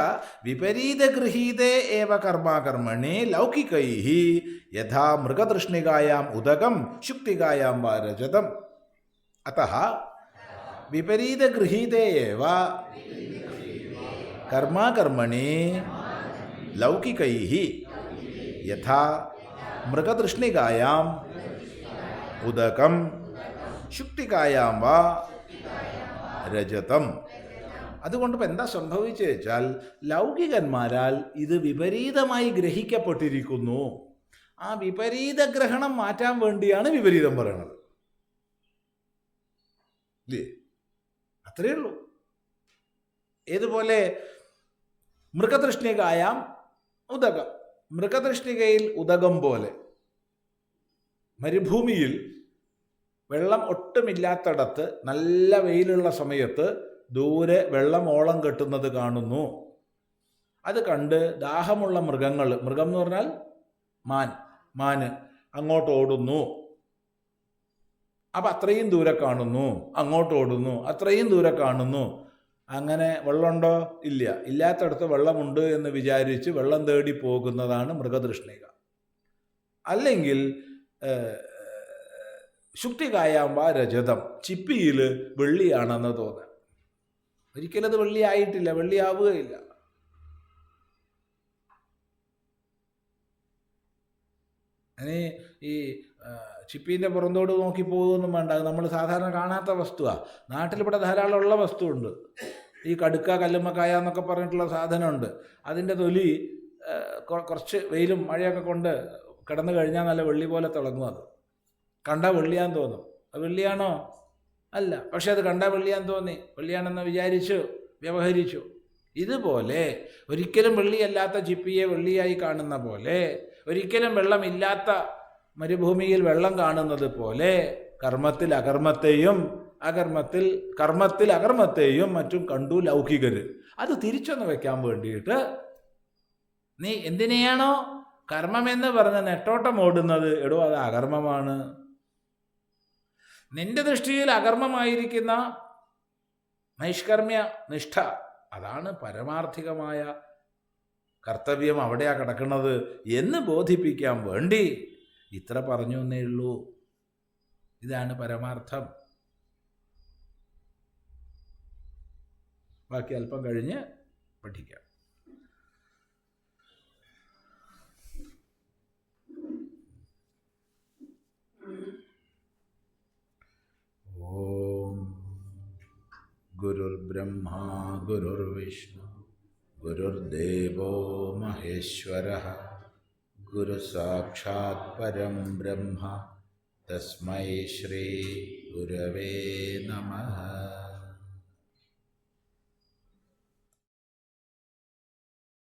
വിപരീതഗൃഹീതേ ഏവ കർമാകർമ്മണി ലൗകികൈഃ യഥാ മൃഗതൃഷ്ണികായാം ഉദകം ശുക്തികായാം വാ രജതം. അतः വിപരീതഗൃഹീതേ ഏവ കർമാകർമ്മണി ലൗകികൈഃ യഥാ മൃഗതൃഷ്ണികായാം ഉദകം ശുക്തികായാം വാ രജതം. അതുകൊണ്ട് ഇപ്പം എന്താ സംഭവിച്ചു വെച്ചാൽ, ലൗകികന്മാരാൽ ഇത് വിപരീതമായി ഗ്രഹിക്കപ്പെട്ടിരിക്കുന്നു. ആ വിപരീത ഗ്രഹണം മാറ്റാൻ വേണ്ടിയാണ് വിപരീതം പറയണത്. ഇല്ലേ? അത്രയേ ഉള്ളൂ. ഏതുപോലെ മൃഗതൃഷ്ണികായാം ഉദകം, മൃഗതൃഷ്ണികയിൽ ഉദകം പോലെ. മരുഭൂമിയിൽ വെള്ളം ഒട്ടുമില്ലാത്തടത്ത് നല്ല വെയിലുള്ള സമയത്ത് ദൂരെ വെള്ളമോളം കെട്ടുന്നത് കാണുന്നു. അത് കണ്ട് ദാഹമുള്ള മൃഗങ്ങൾ, മൃഗം എന്ന് പറഞ്ഞാൽ മാന് അങ്ങോട്ട് ഓടുന്നു. അപ്പം അത്രയും ദൂരെ കാണുന്നു, അങ്ങോട്ട് ഓടുന്നു, അത്രയും ദൂരെ കാണുന്നു. അങ്ങനെ വെള്ളമുണ്ടോ? ഇല്ല. ഇല്ലാത്തടത്ത് വെള്ളമുണ്ട് എന്ന് വിചാരിച്ച് വെള്ളം തേടി പോകുന്നതാണ് മൃഗതൃഷ്ണിക. അല്ലെങ്കിൽ ശുക്തികായാമ്പ രജതം, ചിപ്പിയിൽ വെള്ളിയാണെന്ന് തോന്നുക. ഒരിക്കലത് വെള്ളിയായിട്ടില്ല, വെള്ളിയാവുകയില്ല. അതിന് ഈ ചിപ്പീൻ്റെ പുറന്തോട് നോക്കി പോകുകയൊന്നും വേണ്ട. അത് നമ്മൾ സാധാരണ കാണാത്ത വസ്തുവാണ്. നാട്ടിലിവിടെ ധാരാളം ഉള്ള വസ്തുവുണ്ട്. ഈ കടുക്ക, കല്ലുമ്മക്കായ എന്നൊക്കെ പറഞ്ഞിട്ടുള്ള സാധനമുണ്ട്. അതിൻ്റെ തൊലി കുറച്ച് വെയിലും മഴയൊക്കെ കൊണ്ട് കിടന്നു കഴിഞ്ഞാൽ നല്ല വെള്ളി പോലെ തിളങ്ങും. അത് കണ്ടാൽ വെള്ളിയാന്ന് തോന്നും. അത് വെള്ളിയാണോ? അല്ല. പക്ഷെ അത് കണ്ടാൽ വെള്ളിയാന്ന് തോന്നി, വെള്ളിയാണെന്ന് വിചാരിച്ചു, വ്യവഹരിച്ചു. ഇതുപോലെ ഒരിക്കലും വെള്ളിയല്ലാത്ത ചിപ്പിയെ വെള്ളിയായി കാണുന്ന പോലെ, ഒരിക്കലും വെള്ളമില്ലാത്ത മരുഭൂമിയിൽ വെള്ളം കാണുന്നത് പോലെ കർമ്മത്തിൽ അകർമ്മത്തെയും കർമ്മത്തിൽ അകർമ്മത്തെയും മറ്റും കണ്ടു ലൗകികര്. അത് തിരിച്ചൊന്ന് വെക്കാൻ വേണ്ടിയിട്ട് നീ എന്തിനെയാണോ കർമ്മമെന്ന് പറഞ്ഞ് നെട്ടോട്ടം ഓടുന്നത്, എടോ അത് അകർമ്മമാണ്. നിന്റെ ദൃഷ്ടിയിൽ അകർമ്മമായിരിക്കുന്ന നൈഷ്കർമ്മ്യ നിഷ്ഠ, അതാണ് പരമാർത്ഥികമായ കർത്തവ്യം, അവിടെയാ കിടക്കുന്നത് എന്ന് ബോധിപ്പിക്കാൻ വേണ്ടി ഇത്ര പറഞ്ഞു എന്നേ ഉള്ളൂ. ഇതാണ് പരമാർത്ഥം. ബാക്കി അല്പം കഴിഞ്ഞ് പഠിക്കാം. ഓം ഗുരുർബ്രഹ്മാ ഗുരുർവിഷ്ണു ഗുരുർദേവോ മഹേശ്വരഃ ഗുരുസാക്ഷാത് പരം ബ്രഹ്മ തസ്മൈ ശ്രീ ഗുരവേ നമഃ.